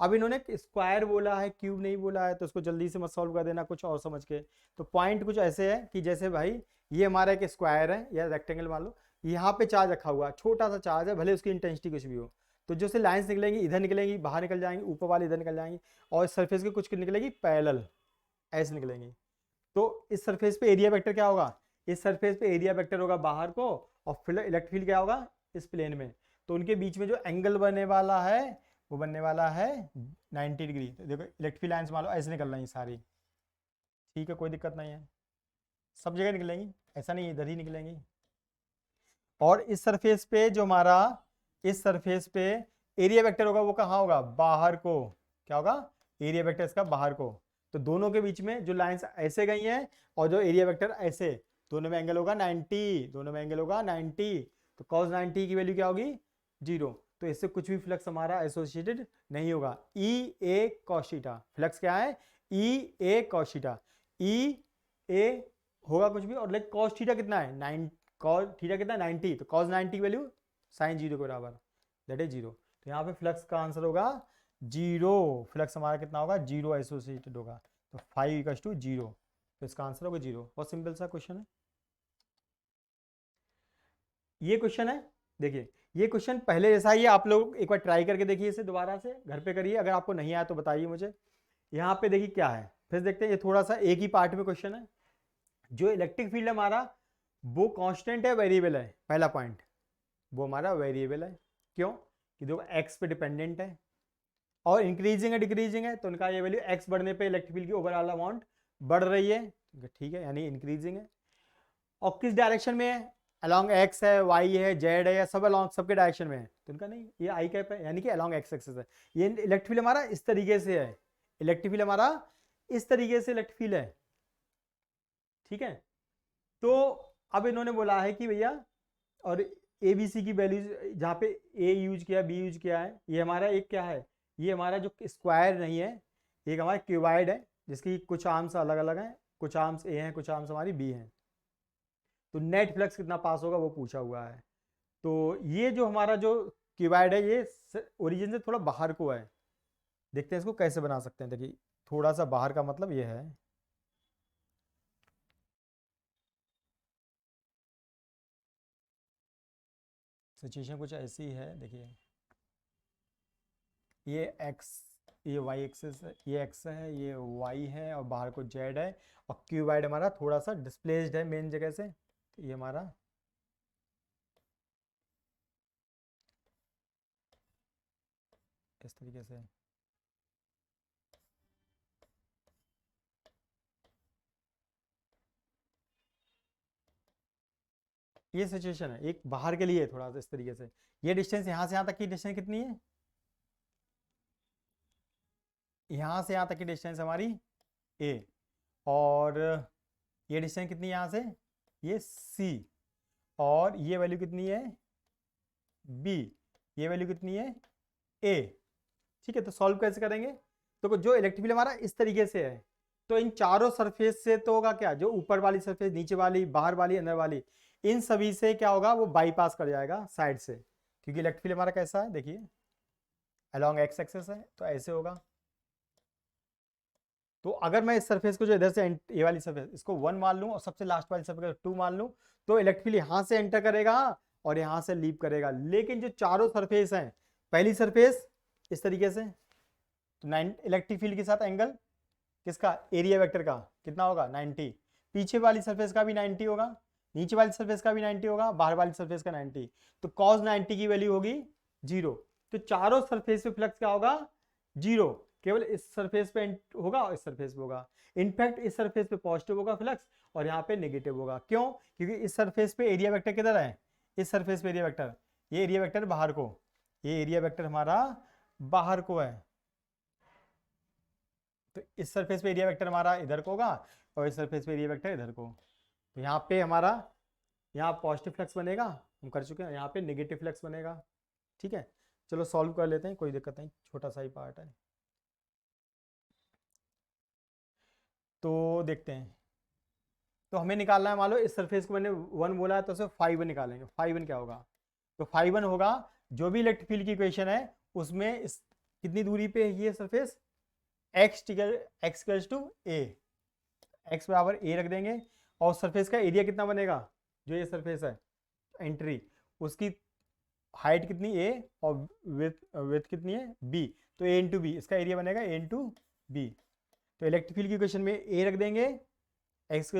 अब इन्होंने स्क्वायर बोला है, क्यूब नहीं बोला है, तो उसको जल्दी से मत सॉल्व कर देना कुछ और समझ के। तो पॉइंट कुछ ऐसे है कि जैसे भाई ये हमारा एक स्क्वायर है या रेक्टेंगल मान लो, यहाँ पे चार्ज रखा हुआ है, छोटा सा चार्ज है, भले उसकी इंटेंसिटी कुछ भी हो, तो जो से लाइन्स निकलेंगी इधर निकलेंगी, बाहर निकल जाएंगी, ऊपर वाली इधर निकल जाएंगी, और सरफेस के कुछ निकलेगी पैरेलल, ऐसे निकलेंगी। तो इस सरफेस पे एरिया वेक्टर क्या होगा? इस सरफेस पे एरिया वेक्टर होगा बाहर को, और फिर इलेक्ट्रिक फील्ड क्या होगा? इस प्लेन में। तो उनके बीच में जो एंगल बनने वाला है वो बनने वाला है 90 डिग्री। तो देखो इलेक्ट्रिक फील्ड लाइन्स मान लो ऐसे निकल रही सारी, ठीक है कोई दिक्कत नहीं है, सब जगह निकलेंगी, ऐसा नहीं इधर ही निकलेंगी। और इस सरफेस पे जो हमारा, इस सरफेस पे एरिया वेक्टर होगा वो कहाँ होगा? बाहर को। क्या होगा? एरिया वेक्टर इसका बाहर को। तो दोनों के बीच में जो लाइंस ऐसे गई हैं और जो एरिया वेक्टर ऐसे, दोनों में एंगल होगा 90, दोनों में एंगल होगा 90। तो cos 90 की वैल्यू क्या होगी? 0। तो इससे कुछ भी फ्लक्स हमारा एसोसिएटेड नहीं होगा। ई ए कॉशीटा फ्लक्स क्या है? ई ए कॉशीटा, ई ए होगा कुछ भी, और लाइक cos थीटा कितना है? कॉस थीटा कितना 90, तो कॉस 90 की वैल्यू साइन 0 के बराबर, दैट इज 0। तो यहाँ पे फ्लक्स का आंसर होगा 0, फ्लक्स हमारा कितना होगा 0 एसोसिएटेड होगा, तो 5 = 0, तो इसका आंसर होगा 0। बहुत सिंपल सा क्वेश्चन है ये। क्वेश्चन है देखिए, ये क्वेश्चन पहले जैसा ही है, आप लोग एक बार ट्राई करके देखिए, इसे दोबारा से घर पे करिए, अगर आपको नहीं आया तो बताइए मुझे। यहाँ पे देखिए क्या है, फिर देखते हैं, ये थोड़ा सा एक ही पार्ट में क्वेश्चन है। जो इलेक्ट्रिक फील्ड है हमारा वो कांस्टेंट है वेरिएबल है, पहला पॉइंट, वो हमारा वेरिएबल है। क्यों? कि देखो एक्स पे डिपेंडेंट है और इंक्रीजिंग है डिक्रीजिंग है, तो उनका ये वैल्यू एक्स बढ़ने पे इलेक्ट्रिक फील्ड की ओवरऑल अमाउंट बढ़ रही है, ठीक है, यानी इंक्रीजिंग है। और किस डायरेक्शन में है? अलॉन्ग एक्स है, वाई है, जेड है, या सब अलॉन्ग सबके डायरेक्शन में है, तो इनका नहीं, ये आई कैप है, यानी कि अलॉन्ग एक्स एक्सिस है। ये इलेक्ट्रिक फील्ड हमारा इस तरीके से है, इलेक्ट्रिक फील्ड हमारा इस तरीके से इलेक्ट्रिक फील्ड है, ठीक है। तो अब इन्होंने बोला है कि भैया, और ए बी सी की वैल्यूज जहाँ पे ए यूज किया बी यूज किया है, ये हमारा एक क्या है, ये हमारा जो स्क्वायर नहीं है, एक हमारा क्यूबाइड है, जिसकी कुछ आर्म्स अलग अलग हैं, कुछ आर्म्स ए हैं, कुछ आर्म्स हमारी बी हैं। तो नेट फ्लक्स कितना पास होगा वो पूछा हुआ है। तो ये जो हमारा जो क्यूबाइड है ये ओरिजिन से थोड़ा बाहर को है, देखते हैं इसको कैसे बना सकते हैं। देखिए थोड़ा सा बाहर का मतलब ये है, सिचुएशन कुछ ऐसी है, देखिए ये एक्स, ये वाई एक्सिस, ये एक्स है, ये वाई है, और बाहर को जेड है, और क्यूबाइड हमारा थोड़ा सा डिस्प्लेस्ड है मेन जगह से, तो ये हमारा इस तरीके से। ये सिचुएशन है, एक बाहर के लिए थोड़ा सा इस तरीके से। ये डिस्टेंस यहाँ से यहाँ तक की डिस्टेंस कितनी है, यहाँ से यहाँ तक की डिस्टेंस हमारी ए, और ये डिस्टेंस कितनी है यहाँ से, ये सी, और ये वैल्यू कितनी है बी, ये वैल्यू कितनी है ए, ठीक है। तो सॉल्व कैसे करेंगे, तो जो इलेक्ट्रिक फील्ड हमारा इस तरीके से है, तो इन चारों सरफेस से तो होगा क्या, जो ऊपर वाली सरफेस, नीचे वाली, बाहर वाली, अंदर वाली, इन सभी से क्या होगा, वो बाईपास कर जाएगा साइड से, क्योंकि इलेक्ट्रिक फील्ड हमारा कैसा है, देखिए अलोंग एक्स एक्सिस है, तो ऐसे होगा। तो अगर मैं इस सरफेस को जो इधर से ये वाली सरफेस इसको 1 मान लूं और सबसे लास्ट वाली सरफेस 2 मान लूं, तो इलेक्ट्रिक फील्ड यहां से एंटर करेगा और यहां से लीव करेगा। लेकिन जो चारों सरफेस हैं, पहली सरफेस इस तरीके से, तो 9 इलेक्ट्रिक फील्ड के साथ एंगल किसका, एरिया वेक्टर का कितना होगा 90, पीछे वाली सरफेस का भी 90 होगा, नीचे वाली सरफेस का भी 90 होगा, बाहर वाली सरफेस का 90, तो cos 90 की वैल्यू होगी 0। तो चारों सरफेस पे फ्लक्स क्या होगा 0, केवल इस सरफेस पे होगा और इस सरफेस पे होगा। इनफैक्ट इस सरफेस पे पॉजिटिव होगा फ्लक्स और यहाँ पे नेगेटिव होगा। क्यों? क्योंकि इस सरफेस पे एरिया वेक्टर किधर है, इस सरफेस पे एरिया वेक्टर, ये एरिया वेक्टर बाहर को, ये एरिया वेक्टर हमारा बाहर को है, तो इस सरफेस पे एरिया वेक्टर हमारा इधर को होगा और इस सरफेस पे एरिया वेक्टर इधर को। तो यहाँ पे हमारा, यहाँ पॉजिटिव फ्लक्स बनेगा, हम कर चुके हैं, यहाँ पे नेगेटिव फ्लक्स बनेगा, ठीक है। चलो सॉल्व कर लेते हैं, कोई दिक्कत नहीं, छोटा सा ही पार्ट है। तो देखते हैं, तो हमें निकालना है, मान लो इस सरफेस को मैंने 1 बोला है, तो उसे 5 निकालेंगे। 5 क्या होगा, तो 5 होगा जो भी इलेक्ट्रिक फील्ड की इक्वेशन है उसमें इस कितनी दूरी पे है ये surface, x two A, x बराबर ए रख देंगे, और सरफेस का एरिया कितना बनेगा, जो ये सरफेस है एंट्री, उसकी हाइट कितनी ए और विड्थ कितनी है बी, तो ए इंटू बी, इसका एरिया बनेगा ए इंटू बी। तो इलेक्ट्रिक फील्ड की इक्वेशन में ए रख देंगे, एक्स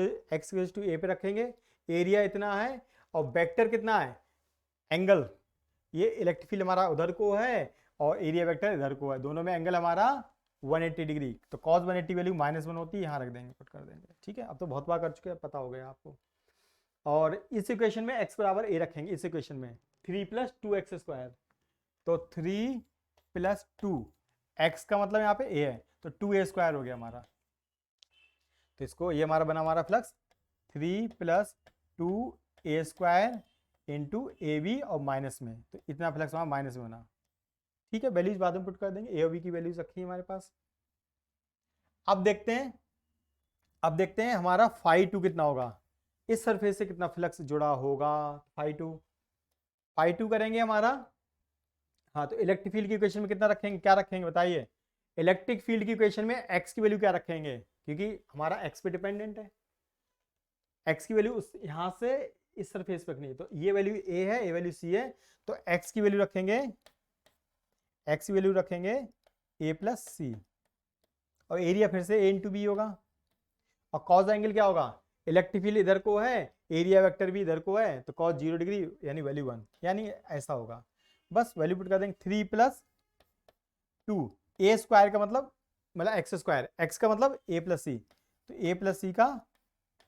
टू ए पे रखेंगे, एरिया इतना है और वेक्टर कितना है एंगल, ये इलेक्ट्रिक फील्ड हमारा उधर को है और एरिया वेक्टर इधर को है, दोनों में एंगल हमारा 180 डिग्री, तो cos 180 वैल्यू -1 होती है, यहाँ रख देंगे, पुट कर देंगे, ठीक है। अब तो बहुत बार कर चुके हैं, पता हो गया आपको। और इस इक्वेशन में x बराबर a रखेंगे, इस इक्वेशन में 3 + 2x², तो 3 + 2, x का मतलब यहाँ पे a है, तो 2a² हो गया हमारा। तो इसको, ये हमारा बना हमारा flux 3 + 2a² into A B और माइनस में, तो इतना फ्लक्स हमारा माइनस में बना, ठीक है। वैल्यूज बाद में पुट कर देंगे, ए और बी की वैल्यूज रखी है हमारे पास। अब देखते हैं हमारा phi 2 कितना होगा, इस सरफेस से कितना फ्लक्स जुड़ा होगा, फाई टू करेंगे हमारा। हाँ, तो इलेक्ट्रिक फील्ड की इक्वेशन में कितना रखेंगे, क्या रखेंगे बताइए। इलेक्ट्रिक फील्ड की इक्वेशन में एक्स की वैल्यू क्या रखेंगे, क्योंकि हमारा एक्स पे डिपेंडेंट है। एक्स की वैल्यू उस यहां से इस सरफेस पे रखनी है, तो ये वैल्यू ए है, ये वैल्यू सी है, तो एक्स की वैल्यू रखेंगे, एक्स की वैल्यू रखेंगे ए प्लस सी, और एरिया फिर से ए इंटू बी होगा, और कॉस एंगल क्या होगा, इलेक्ट्रिक फील्ड इधर को है, एरिया वेक्टर भी इधर को है, तो कॉस 0 डिग्री यानी वैल्यू 1, यानी ऐसा होगा। बस वैल्यू पुट कर देंगे 3 प्लस 2, ए स्क्वायर का मतलब एक्स स्क्वायर, एक्स का मतलब ए प्लस सी, तो ए प्लस सी का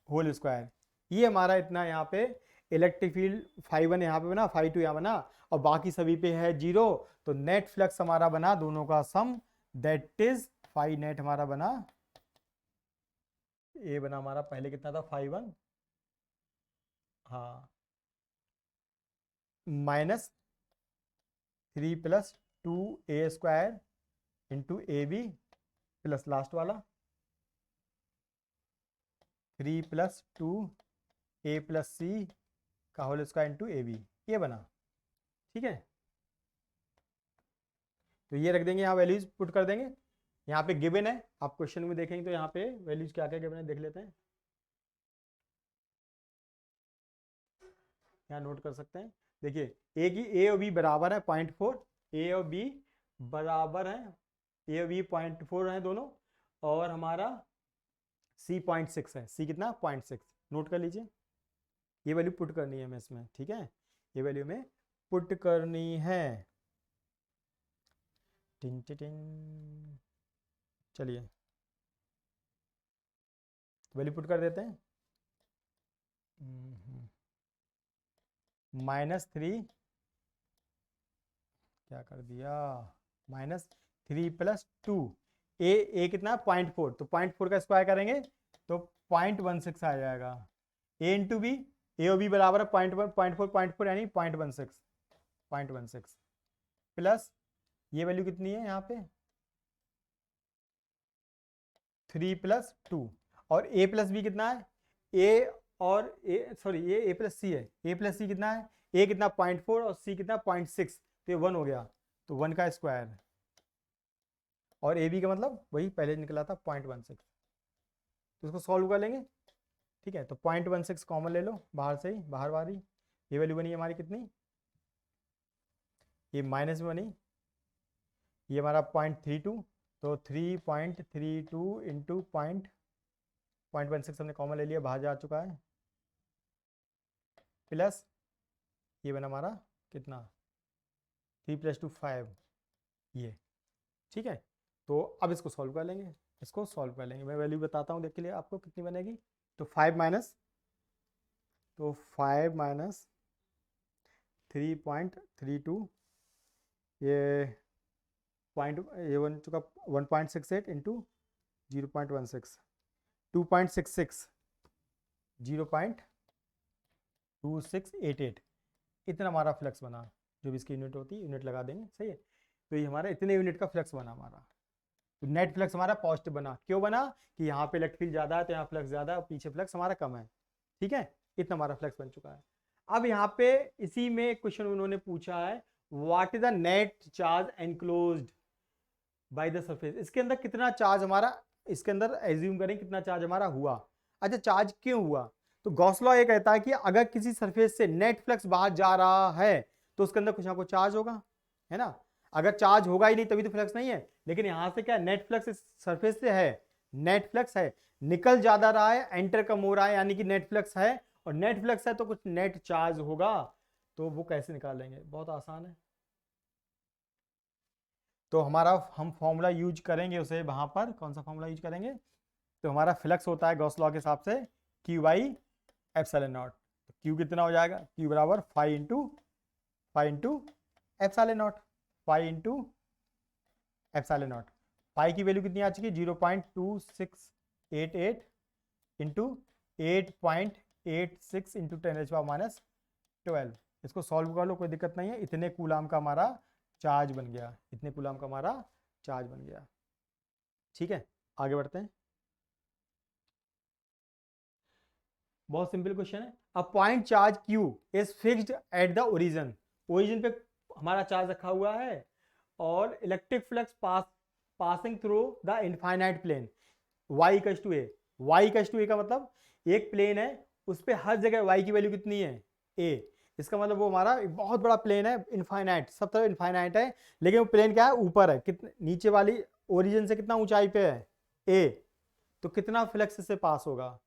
होल स्क्वायर। ये हमारा इतना यहाँ पे इलेक्ट्रिक फील्ड फाई 1 यहाँ पे बना, फाई 2 यहाँ बना, और बाकी सभी पे है 0, तो नेट फ्लक्स हमारा बना दोनों का सम, दैट इज फाई नेट हमारा बना, ए बना हमारा पहले कितना था फाई 1, हाँ, minus 3 plus 2 A square into A B plus last वाला 3 प्लस 2 ए प्लस सी का whole square into A B, ये बना। ठीक है, तो ये रख देंगे, यहाँ वैल्यूज पुट कर देंगे। यहाँ पे गिवन है, आप क्वेश्चन में देखेंगे तो यहाँ पे वैल्यूज क्या क्या गिवन है देख लेते हैं, यहाँ नोट कर सकते हैं। देखिए ए और बी बराबर है 0.4, ए और बी बराबर है, ए और बी 0.4 है दोनों, और हमारा सी 0.6 है, सी कितना 0.6, नोट कर लीजिए। ये वैल्यू पुट करनी है हमें इसमें, ठीक है, ये वैल्यू में पुट करनी है। टिन टिन, चलिए वैल्यू पुट कर देते हैं। -3, क्या कर दिया, -3 प्लस 2, ए कितना 0.4, तो 0.4 का स्क्वायर करेंगे तो 0.16 आ जाएगा, ए इंटू बी, ए और बी बराबर है 0.4 यानी 0.16 प्लस ये वैल्यू कितनी है यहाँ पे 3 प्लस 2, और ए प्लस बी कितना है, ए और ए सॉरी ये ए प्लस सी है, ए प्लस सी कितना है, ए कितना 0.4 और सी कितना 0.6, तो ये 1 हो गया, तो 1 का स्क्वायर, और ए बी का मतलब वही पहले निकला था 0.16, तो इसको सॉल्व कर लेंगे। ठीक है, तो 0.16 कॉमन ले लो बाहर से ही, बाहर वाली ये वैल्यू बनी हमारी कितनी, ये माइनस में बनी, ये हमारा 0.32, तो 3.32 इंटू 0.16 हमने कॉमन ले लिया, बाहर जा चुका है, प्लस ये बना हमारा कितना 3 + 2 5, ये। ठीक है, तो अब इसको सॉल्व कर लेंगे, इसको सॉल्व कर लेंगे, मैं वैल्यू बताता हूँ देख के लिए आपको कितनी बनेगी, तो 5 माइनस 3.32, ये पॉइंट ये बन चुका 1.68 इंटू 0.16, 2.66, 0.2688, इतना हमारा फ्लक्स बना, जो भी इसकी यूनिट होती है यूनिट लगा देंगे, सही है। तो ये हमारा इतने यूनिट का फ्लक्स बना हमारा, तो नेट फ्लक्स हमारा पॉजिटिव बना, क्यों बना कि यहाँ पे इलेक्ट्रिक फील्ड ज़्यादा है तो यहाँ फ्लक्स ज़्यादा है, पीछे फ्लक्स हमारा कम है। ठीक है, इतना हमारा फ्लक्स बन चुका है। अब यहाँ पे इसी में क्वेश्चन उन्होंने पूछा है, what is the net charge enclosed by the surface, इसके अंदर कितना चार्ज हमारा, इसके अंदर एज्यूम करें कितना चार्ज हमारा हुआ। अच्छा, चार्ज क्यों हुआ, तो गॉस लॉ ये कहता है कि अगर किसी सरफेस से नेट फ्लक्स बाहर जा रहा है तो उसके अंदर कुछ ना कुछ चार्ज होगा, है ना, अगर चार्ज होगा ही नहीं तभी तो फ्लक्स नहीं है, लेकिन यहां से क्या नेट फ्लक्स इस सरफेस से है, नेट फ्लक्स है, निकल ज्यादा रहा है, एंटर कम हो रहा है, यानी कि नेट फ्लक्स है, और नेट फ्लक्स है तो कुछ नेट चार्ज होगा, तो वो कैसे निकालेंगे, बहुत आसान है। तो हमारा हम फॉर्मूला यूज करेंगे उसे, वहां पर कौन सा फॉर्मूला यूज करेंगे, तो हमारा फ्लक्स होता है गॉस लॉ के हिसाब से क्यू बाई एप्सिलॉन नॉट, तो क्यू कितना हो जाएगा, क्यू बराबर 5 into epsilon naught, 5 into epsilon naught, pi की वैल्यू कितनी आ चुकी है 0.2688 इंटू 8.86 इंटू 10⁻⁻12, इसको सॉल्व कर लो, कोई दिक्कत नहीं है, इतने कूलाम का हमारा चार्ज बन गया, इतने कूलाम का हमारा चार्ज बन गया। ठीक है, आगे बढ़ते हैं। बहुत सिंपल क्वेश्चन है। A point charge Q is fixed at the origin, origin पे हमारा चार्ज रखा हुआ है और electric flux passing through the infinite plane y equals to A. y equals to A का मतलब एक प्लेन है, उस पर हर जगह y की वैल्यू कितनी है, a। इसका मतलब वो हमारा एक बहुत बड़ा प्लेन है, इनफाइनाइट, सब तरफ इनफाइनाइट है, लेकिन वो प्लेन क्या है, ऊपर है, कितने नीचे वाली ओरिजिन से कितना ऊंचाई पे है, a। तो कितना फ्लक्स इससे पास होगा।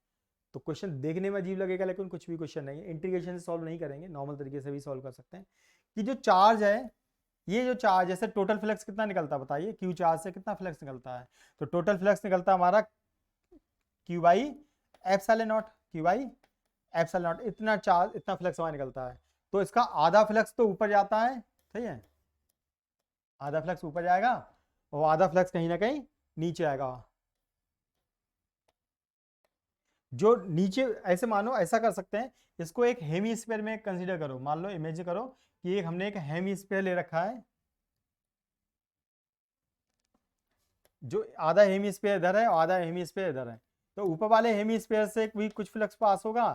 तो क्वेश्चन देखने में अजीब लगेगा लेकिन कुछ भी क्वेश्चन नहीं है, इंटीग्रेशन से सॉल्व नहीं करेंगे, नॉर्मल तरीके से भी सॉल्व कर सकते हैं। कि जो चार्ज है, ये जो चार्ज जैसे टोटल फ्लक्स कितना निकलता है बताइए, क्यू चार्ज से कितना फ्लक्स निकलता है, तो टोटल फ्लक्स निकलता है हमारा Q by epsilon not, Q by epsilon not, इतना चार्ज इतना फ्लक्स हमारा निकलता है। तो इसका आधा फ्लक्स तो ऊपर जाता है, सही है, आधा फ्लक्स ऊपर जाएगा और आधा फ्लक्स कहीं ना कहीं नीचे आएगा। जो नीचे ऐसे मानो, ऐसा कर सकते हैं, इसको एक हेमीस्फीयर में कंसीडर करो, मान लो इमेजिन करो कि एक हमने एक हेमीस्फीयर ले रखा है, जो आधा हेमीस्फीयर इधर है और आधा हेमीस्फीयर इधर है। तो ऊपर वाले हेमीस्फीयर से भी कुछ फ्लक्स पास होगा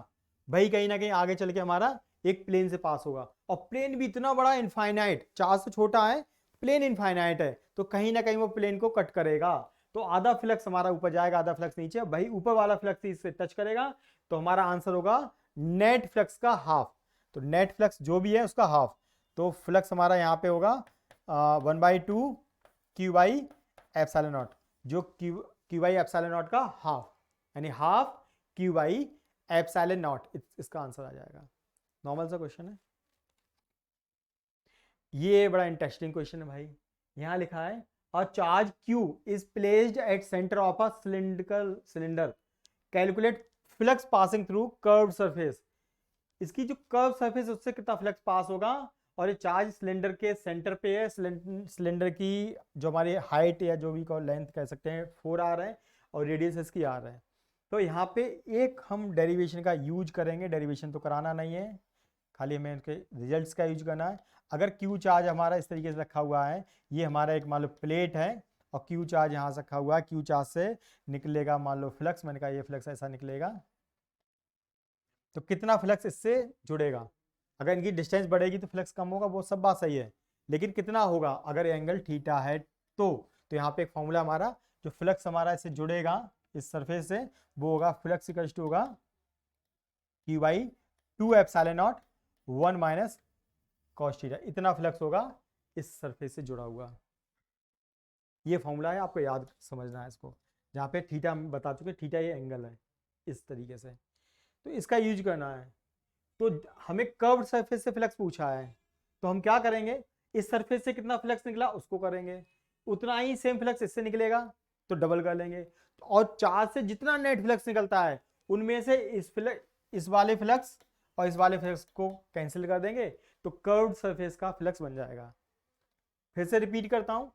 भाई, कहीं ना कहीं आगे चल के हमारा एक प्लेन से पास होगा, और प्लेन भी इतना बड़ा इनफाइनाइट, चार्ज से छोटा है, प्लेन इनफाइनाइट है, तो कहीं ना कहीं वो प्लेन को कट करेगा। तो आधा फ्लक्स हमारा ऊपर जाएगा, आधा फ्लक्स नीचे, भाई ऊपर वाला फ्लक्स इससे टच करेगा, तो हमारा आंसर होगा नेट फ्लक्स का हाफ। तो नेट फ्लक्स जो भी है उसका हाफ, तो फ्लक्स हमारा यहाँ पे होगा 1/2 क्यू बाई एप्सिलॉन नॉट, जो क्यू बाई एप्सिलॉन नॉट का हाफ, यानी half Q by epsilon not, इसका आंसर आ जाएगा। नॉर्मल सा क्वेश्चन है, ये बड़ा इंटरेस्टिंग क्वेश्चन है भाई। यहां लिखा है a charge Q is placed at centre of a cylindrical cylinder, calculate flux passing through curved surface. इसकी जो कर्व सरफेस उससे कितना फ्लक्स पास होगा, और ये चार्ज सिलेंडर के सेंटर पे है, सिलेंडर की जो हमारी हाइट या जो भी लेंथ कह सकते हैं 4r है, और रेडियस इसकी r है। तो यहाँ पे एक हम डेरिवेशन का यूज करेंगे, डेरिवेशन तो कराना नहीं है, खाली हमें उनके रिजल्ट्स का यूज करना है। अगर क्यू चार्ज हमारा इस तरीके से रखा हुआ है, ये हमारा एक मान लो प्लेट है, और क्यू चार्ज यहाँ से रखा हुआ है, क्यू चार्ज से निकलेगा मान लो फ्लक्स, मैंने कहा ये फ्लक्स ऐसा निकलेगा, तो कितना फ्लक्स इससे जुड़ेगा। अगर इनकी डिस्टेंस बढ़ेगी तो फ्लक्स कम होगा, वो सब बात सही है, लेकिन कितना होगा अगर एंगल थीटा है तो यहाँ पे एक फॉर्मूला हमारा, जो फ्लक्स हमारा इससे जुड़ेगा इस सरफेस से, वो होगा फ्लक्स इक्वल टू होगा Q by 2 epsilon not 1 minus cos theta, इतना फ्लक्स होगा इस सरफेस से जुड़ा हुआ। ये फॉर्मूला है, आपको याद समझना है इसको, जहाँ पे थीटा हम बता चुके, थीटा ये एंगल है इस तरीके से, तो इसका यूज करना है। तो हमें कर्व्ड सरफेस से फ्लक्स पूछा है, तो हम क्या करेंगे, इस सरफेस से कितना फ्लक्स निकला उसको करेंगे, उतना ही सेम फ्लक्स इससे निकलेगा तो डबल कर लेंगे, और चार्ज से जितना नेट फ्लक्स निकलता है उनमें से इस वाले फ्लक्स और इस वाले फ्लक्स को कैंसिल कर देंगे, तो कर्व्ड सरफेस का फ्लक्स बन जाएगा। फिर से रिपीट करता हूं,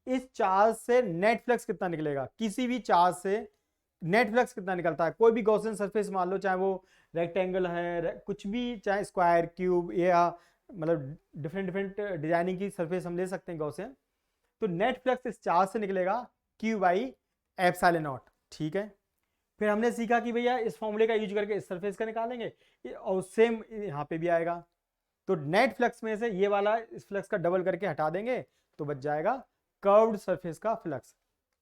इस चार्ज से नेट फ्लक्स कितना निकलेगा, किसी भी चार्ज से नेट फ्लक्स कितना निकलता है, कोई भी गॉसियन सरफेस मान लो, चाहे वो रेक्टेंगल है, कुछ भी, चाहे स्क्वायर क्यूब या मतलब डिफरेंट डिफरेंट डिजाइनिंग की सरफेस हम ले सकते हैं गॉसियन, तो नेट फ्लक्स इस चार्ज से निकलेगा क्यू बाई एप्सिलॉन नॉट, ठीक है। फिर हमने सीखा कि भैया इस फॉर्मूले का यूज करके इस सरफेस का निकालेंगे, और सेम यहाँ पे भी आएगा, तो नेट फ्लक्स में से ये वाला इस फ्लक्स का डबल करके हटा देंगे, तो बच जाएगा कर्व्ड सरफेस का फ्लक्स।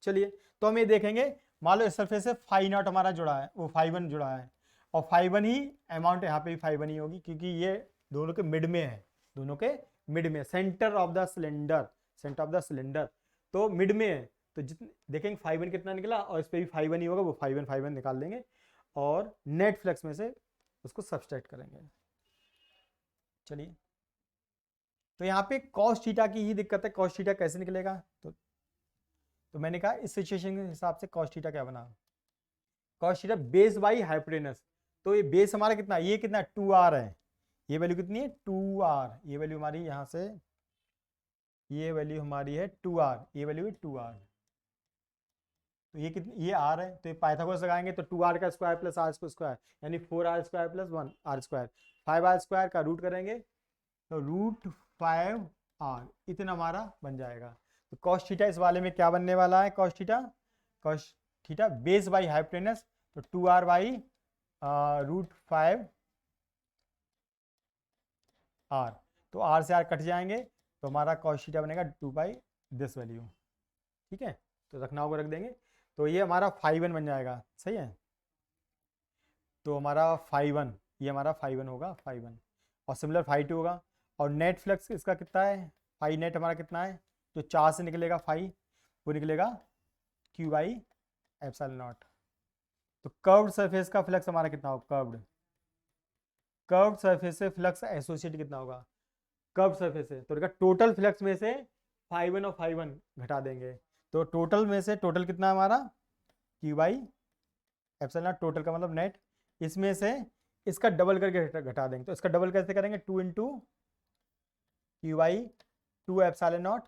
चलिए, तो हम ये देखेंगे, मान लो इस सरफेस से फाई नॉट हमारा जुड़ा है, वो फाई 1 जुड़ा है, और फाई 1 ही अमाउंट यहाँ पे भी फाई 1 ही होगी, क्योंकि ये दोनों के मिड में है, दोनों के मिड में, centre of the cylinder, centre of the cylinder, तो मिड में है, तो जितने देखेंगे फाई 1 कितना निकला, और इस पर भी फाई 1 ही होगा, वो फाई 1 निकाल देंगे, और नेट फ्लक्स में से उसको सब्सट्रैक्ट करेंगे। चलिए, तो यहाँ पे कॉस थीटा की ही दिक्कत है, कॉस थीटा कैसे निकलेगा, तो मैंने कहा इस सिचुएशन के हिसाब से कॉस थीटा क्या बना, cos theta base by hypotenuse, तो ये बेस हमारा कितना, ये कितना 2r है, ये वैल्यू कितनी है 2r, ये वैल्यू हमारी यहाँ से, ये वैल्यू हमारी है 2r, ये वैल्यू है 2r, तो ये कितनी, ये r है, तो ये पाइथागोरस लगाएंगे तो 2r का स्क्वायर प्लस r स्क्वायर, यानी 4r square plus 1r square, 5r square का रूट करेंगे तो रूट 5r, इतना हमारा बन जाएगा। तो कॉस थीटा इस वाले में क्या बनने वाला है, cos theta base by hypotenuse, तो 2r बाई √5 r, तो r से r कट जाएंगे तो हमारा cos थीटा बनेगा 2 पाई दिस वैल्यू। ठीक है, तो रखना होगा, रख देंगे। तो ये हमारा φ1 बन जाएगा, सही है। तो हमारा φ1, ये हमारा φ1 होगा, φ1, और सिमिलर φ2 होगा। और नेट फ्लक्स इसका कितना है, फाई नेट हमारा कितना है, जो 4 से निकलेगा फाई, वो निकलेगा Q/ε0। तो कर्व्ड सरफेस का फ्लक्स हमारा कितना होगा, कर्व्ड सरफेस से फ्लक्स एसोसिएट कितना होगा, कर्व्ड सरफेस से, तो टोटल फ्लक्स में से φ1 और φ1 घटा देंगे। तो टोटल में से टोटल कितना है हमारा, Q/ε0, टोटल का मतलब नेट, इसमें से इसका डबल करके घटा देंगे। तो इसका डबल कैसे करेंगे, 2 × Q/2ε0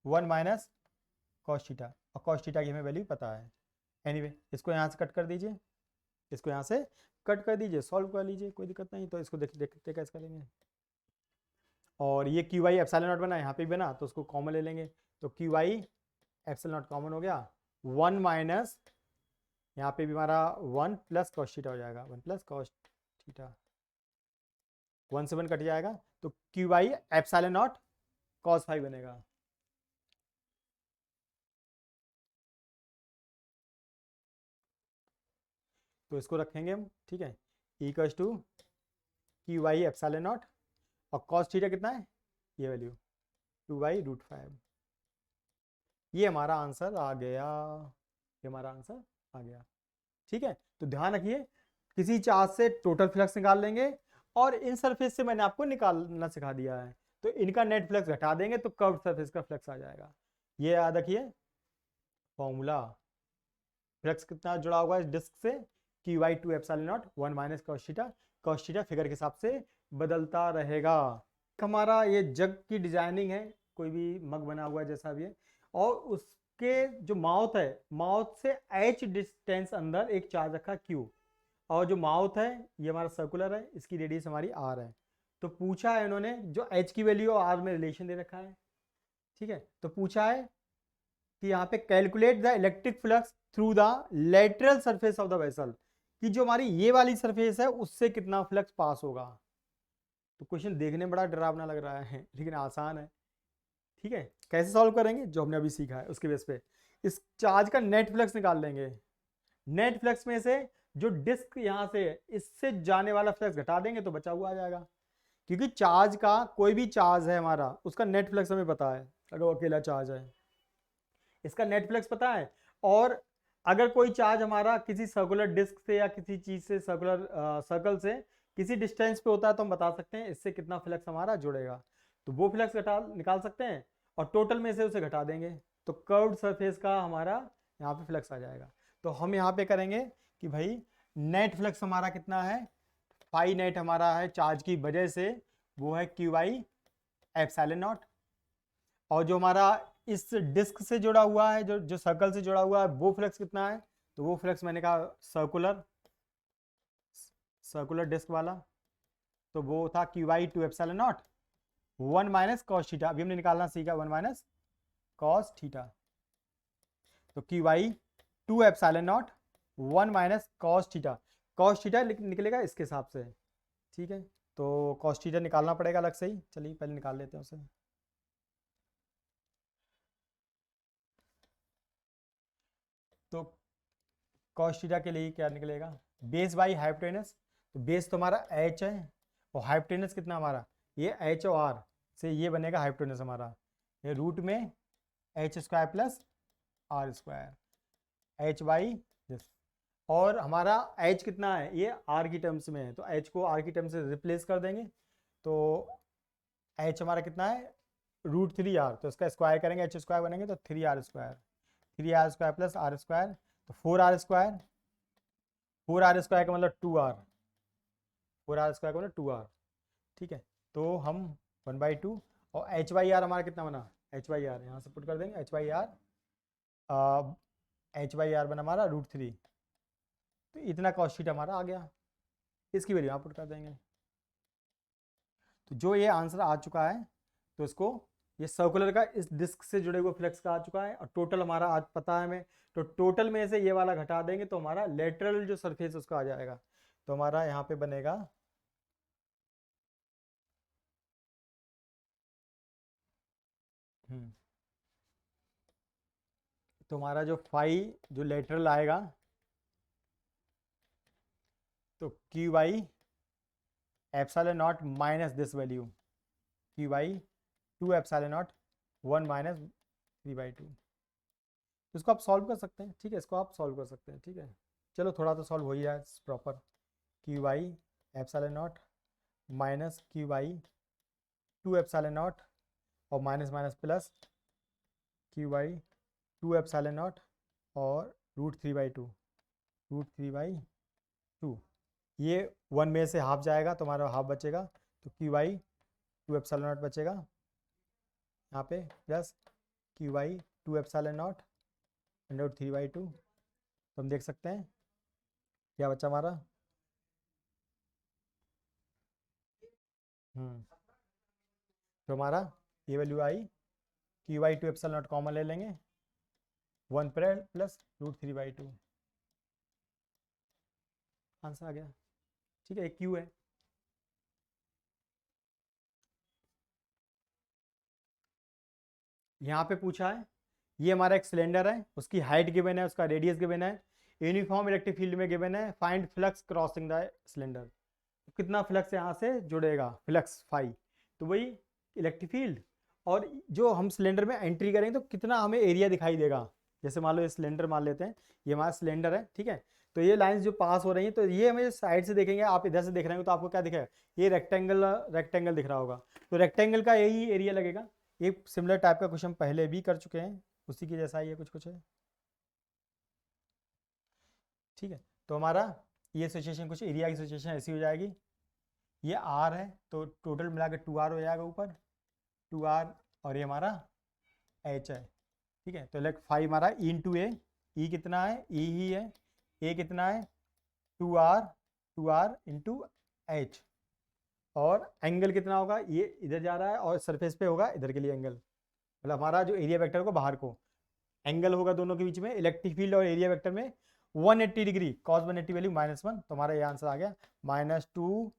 1 माइनस cos थीटा, और cos थीटा की हमें वैल्यू पता है। एनीवे इसको यहाँ से कट कर दीजिए, इसको यहाँ से कट कर दीजिए, सॉल्व कर लीजिए, कोई दिक्कत नहीं। तो इसको देखते कैसे करेंगे। और ये Q/ε0 बना, यहाँ पे भी बना, तो उसको कॉमन ले लेंगे। तो Q/ε0 कॉमन हो गया, 1 माइनस, यहाँ पे भी हमारा 1 प्लस cos थीटा हो जाएगा, 1 प्लस cos थीटा, 1 से 1 कट जाएगा। तो Q/ε0 cos फाई बनेगा। तो इसको रखेंगे हम, ठीक है, इक्वल्स टू Q/ε0, और cos थीटा कितना है, ये वैल्यू 2/√5। ये हमारा आंसर आ गया, ये हमारा आंसर आ गया। ठीक है, तो ध्यान रखिए, किसी चार्ज से टोटल फ्लक्स निकाल लेंगे, और इन सरफेस से मैंने आपको निकालना सिखा दिया है, तो इनका नेट फ्लक्स घटा देंगे तो कर्व सरफेस का फ्लक्स आ जाएगा। ये याद रखिए फॉर्मूला, फ्लक्स कितना जुड़ा हुआ है इस डिस्क से, Q/2ε0 1 minus cos theta, cos theta figure के हिसाब से बदलता रहेगा। हमारा ये जग की डिजाइनिंग है, कोई भी मग बना हुआ है जैसा भी है, और उसके जो माउथ है, माउथ से h डिस्टेंस अंदर एक चार्ज रखा Q, और जो माउथ है ये हमारा सर्कुलर है, इसकी रेडियस हमारी r है। तो पूछा है इन्होंने, जो h की वैल्यू और r में रिलेशन दे रखा है, ठीक है, तो पूछा है कि यहाँ पे calculate the electric flux through the lateral surface of the vessel, कि जो हमारी ये वाली सरफेस है उससे कितना फ्लक्स पास होगा। तो क्वेश्चन देखने में बड़ा डरावना लग रहा है, लेकिन आसान है। ठीक है, कैसे सॉल्व करेंगे, जो हमने अभी सीखा है उसके बेस पे इस चार्ज का नेट फ्लक्स निकाल लेंगे। नेट फ्लक्स में से जो डिस्क यहाँ से है इससे जाने वाला फ्लक्स घटा देंगे तो बचा हुआ आ जाएगा, क्योंकि चार्ज का, कोई भी चार्ज है हमारा, उसका नेट फ्लक्स हमें पता है, अगर वो अकेला चार्ज है इसका नेट फ्लक्स पता है। और अगर कोई चार्ज हमारा किसी सर्कुलर डिस्क से या किसी चीज से, सर्कुलर सर्कल से किसी डिस्टेंस पे होता है, तो हम बता सकते हैं इससे कितना फ्लक्स हमारा जुड़ेगा। तो वो फ्लक्स घटा निकाल सकते हैं, और टोटल में से उसे घटा देंगे, तो कर्व्ड सरफेस का हमारा यहाँ पे फ्लक्स आ जाएगा। तो हम यहाँ पे करेंगे कि भाई नेट फ्लक्स हमारा कितना है, फाई नेट हमारा है चार्ज की वजह से, वो है Q/ε0, और जो हमारा इस डिस्क से जुड़ा हुआ है, जो जो सर्कल से जुड़ा हुआ है, वो फ्लक्स कितना है, तो वो फ्लक्स मैंने कहा सर्कुलर डिस्क वाला, तो वो था Q/2ε0 1 माइनस cos थीटा, अभी हमने निकालना सीखा 1 माइनस cos थीटा। तो Q/2ε0 1 minus cos theta, cos theta निकलेगा इसके हिसाब से। ठीक है, तो cos थीटा निकालना पड़ेगा अलग से ही, चलिए पहले निकाल लेते हैं उसे। तो cos थीटा के लिए क्या निकलेगा, बेस बाई हाइपोटेनस, तो बेस तो हमारा h है, और हाइपोटेनस कितना हमारा, ये h और r से ये बनेगा हाइपोटेनस हमारा, ये रूट में h² plus r², h by this, और हमारा h कितना है, ये r की टर्म्स में है, तो h को r की टर्म से रिप्लेस कर देंगे, तो h हमारा कितना है √3r, तो इसका स्क्वायर करेंगे, h² बनेंगे तो 3r² प्लस r², तो 4r², 4r² का मतलब 2r, 4r² का मतलब 2r। ठीक है, तो हम 1/2, और h/r हमारा कितना बना, h/r यहाँ से पुट कर देंगे, h/r बना हमारा √3, तो इतना cos थीटा हमारा आ गया, इसकी वैल्यू यहाँ पुट कर देंगे। तो जो ये आंसर आ चुका है, तो इसको ये सर्कुलर का इस डिस्क से जुड़े हुए फ्लक्स का आ चुका है, और टोटल हमारा आज पता है हमें, तो टोटल में से ये वाला घटा देंगे तो हमारा लेटरल जो सरफेस उसका आ जाएगा। तो हमारा यहाँ पे बनेगा तो हमारा जो फाई जो लेटरल आएगा, तो Q Y epsilon not minus this value, Q Y 2 epsilon not 1 minus 3/2। इसको आप सॉल्व कर सकते हैं, ठीक है, इसको आप सॉल्व कर सकते हैं, ठीक है। चलो थोड़ा तो सॉल्व हो ही है proper. Q Y epsilon not minus Q Y 2 epsilon naught और minus minus plus Q Y 2 epsilon naught और √3/2, √3/2। ये 1 में से हाफ जाएगा तो हमारा हाफ बचेगा, तो क्यू वाई 2 एप्सिलॉन नॉट बचेगा यहाँ पे, plus Q Y 2 epsilon not √3/2। तो हम देख सकते हैं क्या बचा हमारा। तो हमारा ये वैल्यू आई, Q Y 2 epsilon not common ले लेंगे, 1 पर प्लस √3/2, आंसर आ गया, ठीक है। क्यू है। यहाँ पे पूछा है, ये हमारा एक सिलेंडर है, उसकी हाइट गिवन है, उसका रेडियस गिवन है, यूनिफॉर्म इलेक्ट्रिक फील्ड में गिवन है, find flux crossing the cylinder. कितना फ्लक्स यहाँ से जुड़ेगा, फ्लक्स फाई, तो वही इलेक्ट्रिक फील्ड, और जो हम सिलेंडर में एंट्री करेंगे तो कितना हमें एरिया दिखाई देगा। जैसे मान लो ये सिलेंडर मान लेते हैं, ये हमारा सिलेंडर है, ठीक है। तो ये लाइंस जो पास हो रही हैं, तो ये हमें साइड से देखेंगे, आप इधर से देख रहे हो तो आपको क्या दिखेगा, ये रेक्टेंगल रेक्टेंगल दिख रहा होगा, तो रेक्टेंगल का यही एरिया लगेगा। ये सिमिलर टाइप का क्वेश्चन पहले भी कर चुके हैं, उसी के जैसा ही है, कुछ कुछ है, ठीक है। तो हमारा ये सिचुएशन, कुछ एरिया की सिचुएशन ऐसी हो जाएगी, ये आर है तो टोटल मिला के 2r हो जाएगा ऊपर, 2r, और ये हमारा एच है, ठीक है। तो लेट फाइव हमारा ई इंटू ए, ई कितना है, ई ही है, ए कितना है 2r, 2r इंटू एच, और एंगल कितना होगा, ये इधर जा रहा है और सरफेस पे होगा इधर के लिए एंगल, मतलब हमारा जो एरिया वेक्टर को बाहर को एंगल होगा दोनों के बीच में, इलेक्ट्रिक फील्ड और एरिया वेक्टर में 180 डिग्री, cos 180 वैल्यू -1, तो हमारा ये आंसर आ गया -2ERH।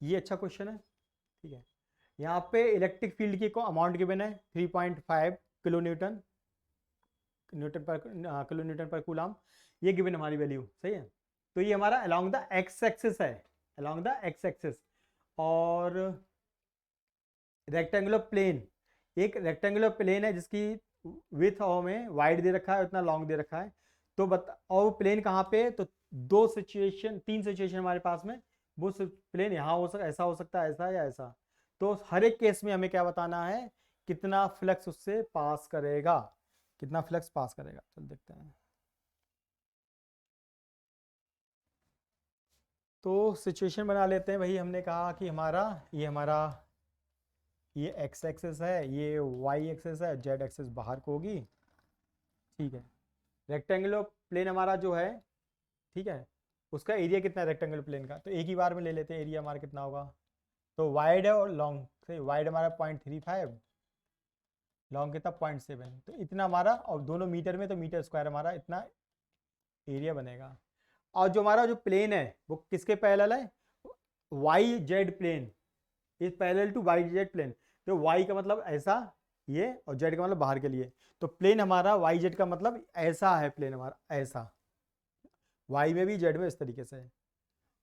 ये अच्छा क्वेश्चन है, ठीक है। यहाँ पे इलेक्ट्रिक फील्ड की को अमाउंट गिवन है 3.5 किलो न्यूटन, किलो न्यूटन पर कूलम, ये गिवन हमारी वैल्यू, सही है। तो ये हमारा अलोंग द एक्स एक्सिस है, अलोंग द एक्स एक्सिस, और रेक्टेंगुलर प्लेन, एक रेक्टेंगुलर प्लेन है जिसकी विथ हमें वाइड दे रखा है, उतना लॉन्ग दे रखा है, तो बता, और प्लेन कहाँ पे, तो दो सिचुएशन, तीन सिचुएशन हमारे पास में, वो प्लेन यहाँ हो सकता, ऐसा हो सकता है, ऐसा या ऐसा, तो हर एक केस में हमें क्या बताना है, कितना फ्लक्स उससे पास करेगा, कितना फ्लक्स पास करेगा। चल देखते हैं। तो सिचुएशन बना लेते हैं, वही हमने कहा कि हमारा ये एक्स एक्सेस है, ये वाई एक्सेस है, जेड एक्सेस बाहर को होगी, ठीक है। रेक्टेंगुलर प्लेन हमारा जो है, ठीक है, उसका एरिया कितना है रेक्टेंगुलर प्लेन का, तो एक ही बार में ले लेते हैं, एरिया हमारा कितना होगा, तो वाइड है और लॉन्ग, सही, वाइड हमारा 0.35, लॉन्ग कितना 0.7, तो इतना हमारा, और दोनों मीटर में, तो मीटर स्क्वायर हमारा इतना एरिया बनेगा। और जो हमारा जो प्लेन है वो किसके पैरेलल है, Y Z plane, is parallel to Y Z plane, तो वाई का मतलब ऐसा ये, और जेड का मतलब बाहर के लिए, तो प्लेन हमारा वाई जेड का मतलब ऐसा है, प्लेन हमारा ऐसा, वाई में भी जेड में इस तरीके से है।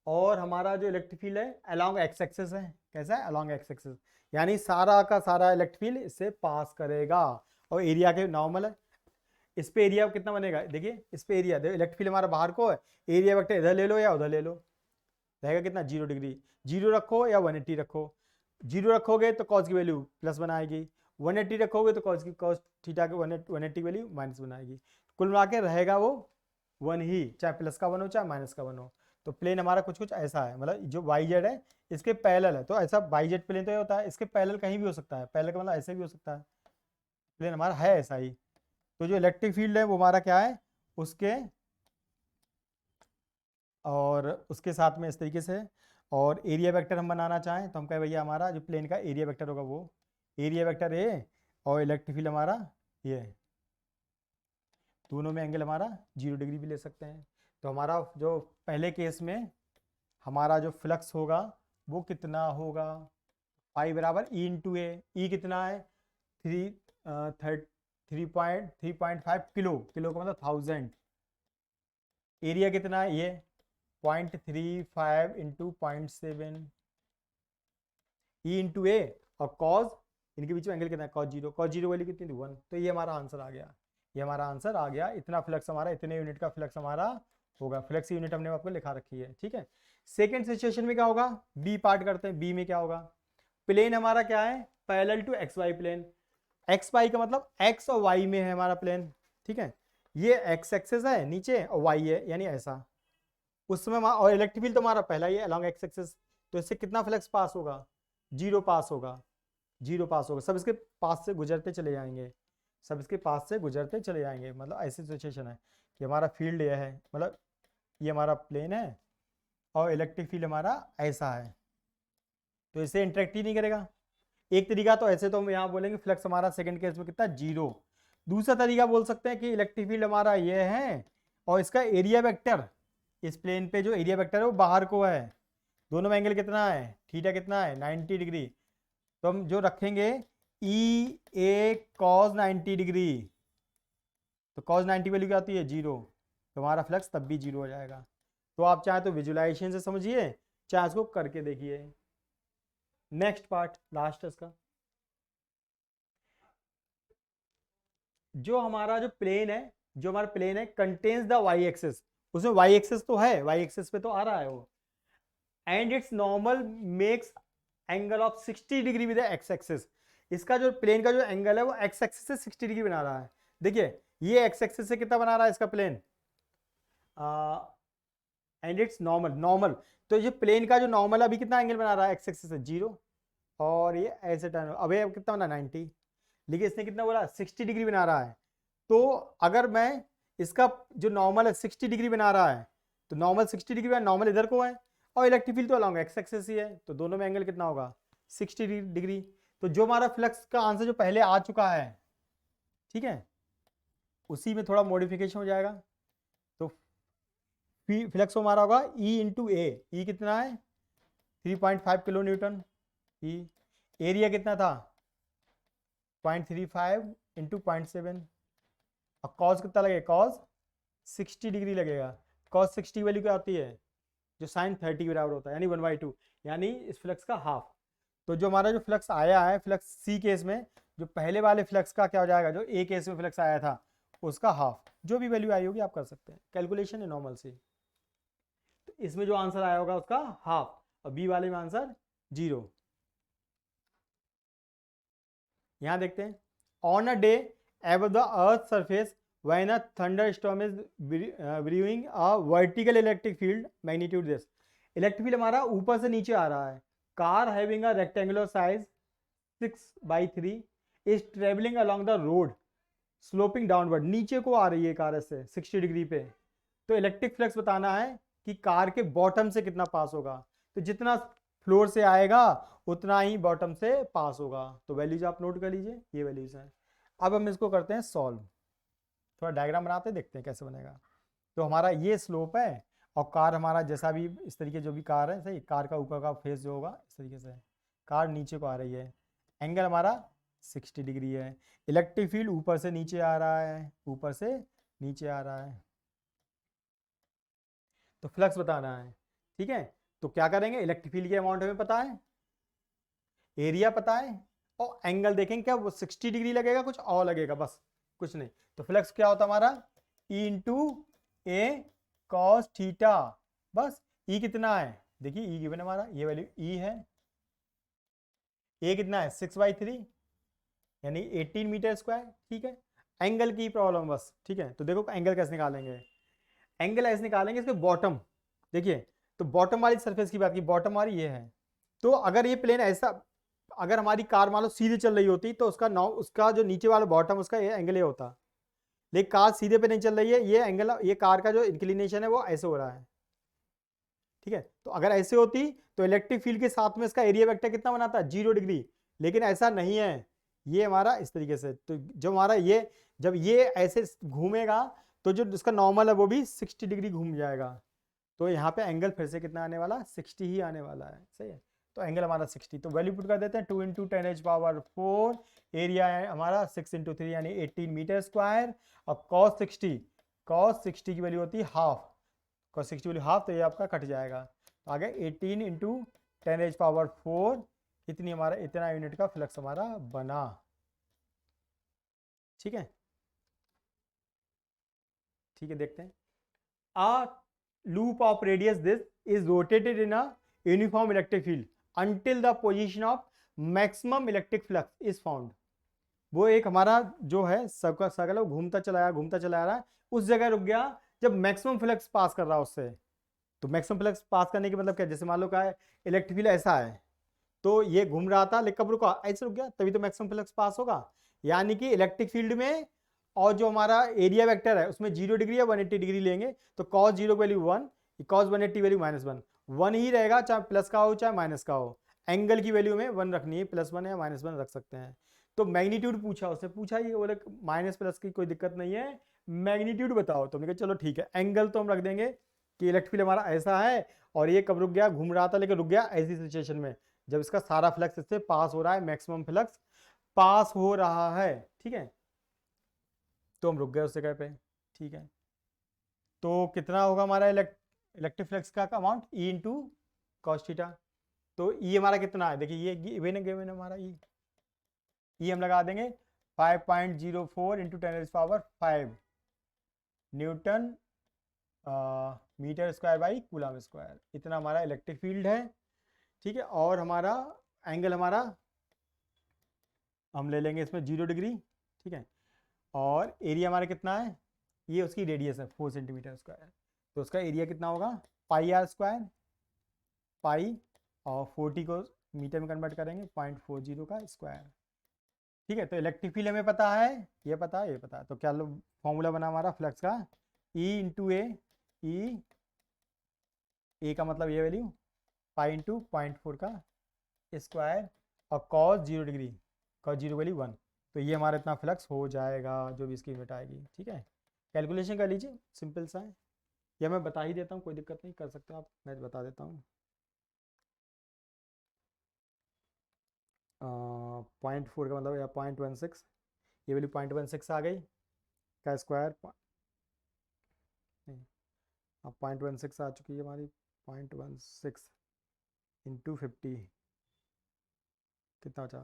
और हमारा जो इलेक्ट्रिक फील्ड है अलोंग एक्स एक्सिस है, कैसा है, अलोंग एक्स एक्सिस, यानी सारा का सारा इलेक्ट्रिक फील्ड इससे पास करेगा, और एरिया के नॉर्मल है, इस पे एरिया कितना बनेगा, देखिए इस पे एरिया, देखो इलेक्ट्रिक फील्ड हमारा बाहर को है, एरिया वेक्टर इधर ले लो या उधर ले लो, रहेगा कितना 0 डिग्री, 0 रखो या 180 रखो, 0 रखोगे तो कॉस की वैल्यू प्लस बनाएगी, 180 रखोगे तो कॉस थीटा की 180 वैल्यू माइनस बनाएगी, कुल मिला के रहेगा वो 1 ही, चाहे प्लस का 1 हो चाहे माइनस का 1 हो। तो प्लेन हमारा कुछ कुछ ऐसा है, मतलब जो वाई जेड है इसके पैरेलल है, तो ऐसा वाई जेड प्लेन तो ये होता है, इसके पैरेलल कहीं भी हो सकता है, पैरेलल का मतलब ऐसे भी हो सकता है, प्लेन हमारा है ऐसा ही। तो जो इलेक्ट्रिक फील्ड है वो हमारा क्या है, उसके और उसके साथ में इस तरीके से, और एरिया वेक्टर हम बनाना चाहें तो हम कहें भैया हमारा जो प्लेन का एरिया वेक्टर होगा वो एरिया वेक्टर ए, और इलेक्ट्रिक फील्ड हमारा ये है। दोनों में एंगल हमारा 0 डिग्री भी ले सकते हैं। तो हमारा जो पहले केस में हमारा जो फ्लक्स होगा वो कितना होगा, पाई बराबर ई इंटू ए। ई कितना है, 3.5 किलो, किलो का मतलब 1000। एरिया कितना है ये 0.35 इंटू 0.7 ई इंटू ए, और कॉज इनके बीच में एंगल कितना है कॉज 0, कॉज 0 वैल्यू कितनी थी 1। तो ये हमारा आंसर आ गया, ये हमारा आंसर आ गया। इतना फ्लक्स हमारा, इतने यूनिट का फ्लक्स हमारा होगा। फ्लक्स यूनिट हमने आपको लिखा रखी है, ठीक है। सेकेंड सिचुएशन में क्या होगा, बी पार्ट करते हैं। बी में क्या होगा, प्लेन हमारा क्या है, parallel to X Y plane. X Y का मतलब एक्स और वाई में है हमारा प्लेन, ठीक है। ये एक्स एक्सेस है नीचे और वाई है, यानी ऐसा। उस समय और इलेक्ट्रिक फील्ड तो हमारा पहला ही है अलॉन्ग एक्स एक्सेस। तो इससे कितना फ्लक्स पास होगा, 0 पास होगा, 0 पास होगा। सब इसके पास से गुजरते चले जाएंगे, सब इसके पास से गुजरते चले जाएंगे। मतलब ऐसी सिचुएशन है कि हमारा फील्ड यह है, मतलब ये हमारा प्लेन है और इलेक्ट्रिक फील्ड हमारा ऐसा है, तो इससे इंटरेक्ट ही नहीं करेगा। एक तरीका तो ऐसे तो हम यहाँ बोलेंगे फ्लक्स हमारा सेकंड केस में कितना 0। दूसरा तरीका बोल सकते हैं कि इलेक्ट्रिक फील्ड हमारा ये है और इसका एरिया वेक्टर, इस प्लेन पे जो एरिया वेक्टर है वो बाहर को है। दोनों में एंगल कितना है, थीटा कितना है 90 डिग्री। तो हम जो रखेंगे ई ए कॉस 90 डिग्री, तो कॉस 90 वैल्यू क्या आती है 0, तो हमारा फ्लक्स तब भी 0 हो जाएगा। तो आप चाहे तो विजुलाइजेशन से समझिए, चाहे इसको करके देखिए। नेक्स्ट पार्ट लास्ट इसका, जो हमारा जो प्लेन है, जो हमारा प्लेन है कंटेन्स द वाई एक्सिस। उसमें वाई एक्सिस तो है, वाई एक्सिस पे तो आ रहा है वो, and it's normal makes angle of 60 degree with x axis. इसका जो प्लेन का जो एंगल है वो एक्स एक्सिस से 60 डिग्री बना रहा है। देखिए ये एक्स एक्सिस से कितना बना रहा है इसका plane, and it's normal, normal. तो ये प्लेन का जो नॉर्मल अभी कितना एंगल बना रहा है एक्स एक्सिस से 0, और ये ऐसे टर्न अभी कितना बना 90, लेकिन इसने कितना बोला 60 डिग्री बना रहा है। तो अगर मैं इसका जो नॉर्मल है 60 डिग्री बना रहा है, तो नॉर्मल 60 डिग्री, नॉर्मल इधर को है और इलेक्ट्रिक फील्ड तो अलॉन्ग एक्स एक्सिस ही है, तो दोनों में एंगल कितना होगा 60 डिग्री। तो जो हमारा फ्लक्स का आंसर जो पहले आ चुका है, ठीक है, उसी में थोड़ा मॉडिफिकेशन हो जाएगा। तो फ्लक्स हमारा होगा ई इंटू ए। ई कितना है 3.5 किलो न्यूटन। ई एरिया कितना था 0.35 इंटू 0.7, और कॉस कितना लगेगा, कॉस 60 डिग्री लगेगा। कॉस 60 वैल्यू क्या होती है, जो साइन 30 के बराबर होता है, यानी 1/2, यानी इस फ्लक्स का हाफ। तो जो हमारा जो फ्लक्स आया है फ्लक्स सी केस में, जो पहले वाले फ्लक्स का क्या हो जाएगा, जो ए केस में फ्लक्स आया था उसका हाफ। जो भी वैल्यू आई होगी आप कर सकते हैं, कैलकुलेशन है नॉर्मल से। तो इसमें जो आंसर आया होगा उसका हाफ, और बी वाले में आंसर 0। यहां देखते हैं, on a day above the earth surface when a thunderstorm is brewing a vertical electric field magnitude this। Electric field हमारा ऊपर से नीचे आ रहा है। Car having a rectangular size 6/3 is travelling along the road sloping downward. नीचे को आ रही है कार ऐसे 60 डिग्री पे। तो इलेक्ट्रिक फ्लक्स बताना है कि कार के बॉटम से कितना पास होगा। तो जितना फ्लोर से आएगा उतना ही बॉटम से पास होगा। तो वैल्यूज आप नोट कर लीजिए, ये वैल्यूज हैं। अब हम इसको करते हैं सॉल्व, थोड़ा डायग्राम बनाते हैं, देखते हैं कैसे बनेगा। तो हमारा ये स्लोप है और कार हमारा जैसा भी इस तरीके जो भी कार है, सही, कार का ऊपर का फेस जो होगा इस तरीके से, कार नीचे को आ रही है, एंगल हमारा 60 डिग्री है। इलेक्ट्रिक फील्ड ऊपर से नीचे आ रहा है, ऊपर से नीचे आ रहा है। तो फ्लक्स बताना है, ठीक है। तो क्या करेंगे, इलेक्ट्रिक फील्ड के अमाउंट हमें पता है, एरिया पता है, और एंगल देखेंगे क्या वो 60 डिग्री लगेगा, कुछ और लगेगा, बस कुछ नहीं। तो फ्लक्स क्या होता है हमारा ई इंटू ए कॉस थीटा, बस। ई कितना है, देखिए ई गिवन हमारा, ये वैल्यू ई है। ए कितना है 6/3 यानी 18 मीटर स्क्वायर, ठीक है। एंगल की प्रॉब्लम बस, ठीक है। तो देखो एंगल कैसे निकालेंगे, एंगल ऐसे निकालेंगे इसके बॉटम, देखिए। तो बॉटम वाली सरफेस की बात की, बॉटम वाली ये है। तो अगर ये प्लेन ऐसा, अगर हमारी कार मान लो सीधे चल रही होती तो उसका जो नीचे वाला बॉटम उसका ये एंगल ये होता, लेकिन कार सीधे पे नहीं चल रही है, ये एंगल, ये कार का जो इंक्लिनेशन है वो ऐसे हो रहा है, ठीक है। तो अगर ऐसे होती तो इलेक्ट्रिक फील्ड के साथ में इसका एरिया वेक्टर कितना बनाता है, 0 डिग्री, लेकिन ऐसा नहीं है, ये हमारा इस तरीके से, तो जो हमारा ये जब ये ऐसे घूमेगा तो जो इसका नॉर्मल है वो भी 60 डिग्री घूम जाएगा, तो यहाँ पे एंगल फिर से कितना आने वाला, 60 ही आने वाला है, सही है। तो एंगल हमारा 60, तो वैल्यू पुट कर देते हैं 2 × 10⁴, एरिया है हमारा 6 × 3 यानी 18 मीटर स्क्वायर, और cos 60 की वैल्यू होती है हाफ, cos 60 वैल्यू हाफ, तो ये आपका कट जाएगा, तो आगे 18 × 10⁴, इतनी हमारा इतना यूनिट का फ्लक्स हमारा बना, ठीक है। ठीक है, देखते हैं। A loop of radius this is rotated in a uniform electric field until the position of maximum electric flux is found। वो एक हमारा जो है सर्कल वो घूमता चला रहा है, उस जगह रुक गया जब मैक्सिमम फ्लक्स पास कर रहा है उससे। तो मैक्सिमम फ्लक्स पास करने के मतलब क्या, जैसे मान लो क्या है, इलेक्ट्रिक फील्ड ऐसा है, तो ये घूम रहा था लेकिन कब रुका, ऐसे रुक गया, तभी तो मैक्सिमम फ्लक्स पास होगा। यानी कि इलेक्ट्रिक फील्ड में और जो हमारा एरिया वेक्टर है उसमें 0 डिग्री या 180 डिग्री लेंगे, तो cos 0 वैल्यू 1, cos 180 वैल्यू -1, 1 ही रहेगा, चाहे प्लस का हो चाहे माइनस का हो, एंगल की वैल्यू में 1 रखनी है, +1 या -1 रख सकते हैं। तो मैग्नीट्यूड पूछा, उससे पूछा ये बोले माइनस प्लस की कोई दिक्कत नहीं है, मैग्नीट्यूड बताओ, तो हमने कहा चलो ठीक है, एंगल तो हम रख देंगे कि इलेक्ट्रिक फील्ड हमारा ऐसा है और ये कब रुक गया, घूम रहा था लेकिन रुक गया ऐसी सिचुएशन में जब इसका सारा फ्लक्स इससे पास हो रहा है, मैक्सिमम फ्लक्स पास हो रहा है, ठीक है, तो हम रुक गए उस जगह पे, ठीक है। तो कितना होगा हमारा इलेक्ट्रिक फ्लक्स का अमाउंट, E × cos थीटा, तो E हमारा कितना है, देखिए ये गिवन हमारा E हम लगा देंगे 5.04 × 10⁵ newton metre square by coulomb square, इतना हमारा इलेक्ट्रिक फील्ड है, ठीक है। और हमारा एंगल हमारा हम ले लेंगे इसमें 0 डिग्री, ठीक है। और एरिया हमारा कितना है, ये उसकी रेडियस है 4 सेंटीमीटर स्क्वायर, तो उसका एरिया कितना होगा πr², पाई और 40 को मीटर में कन्वर्ट करेंगे 0.40 का स्क्वायर, ठीक है। तो इलेक्ट्रिक फील्ड हमें पता है, ये पता है, ये पता है, तो क्या फॉर्मूला बना हमारा फ्लक्स का, E × A, ए का मतलब ये वैल्यू, पाई × 0.4 का स्क्वायर, और cos 0 डिग्री, cos 0 वैल्यू 1, तो ये हमारा इतना फ्लक्स हो जाएगा जो भी इसकी यूनिट आएगी, ठीक है। कैलकुलेशन कर लीजिए, सिंपल सा है, या मैं बता ही देता हूँ, कोई दिक्कत नहीं, कर सकते हो आप, मैं बता देता हूँ। 0.4 का मतलब या 0.16, ये वैल्यू 0.16 आ गई का स्क्वायर, नहीं अब 0.16 आ चुकी है हमारी, 0.16 × 50 कितना बचा,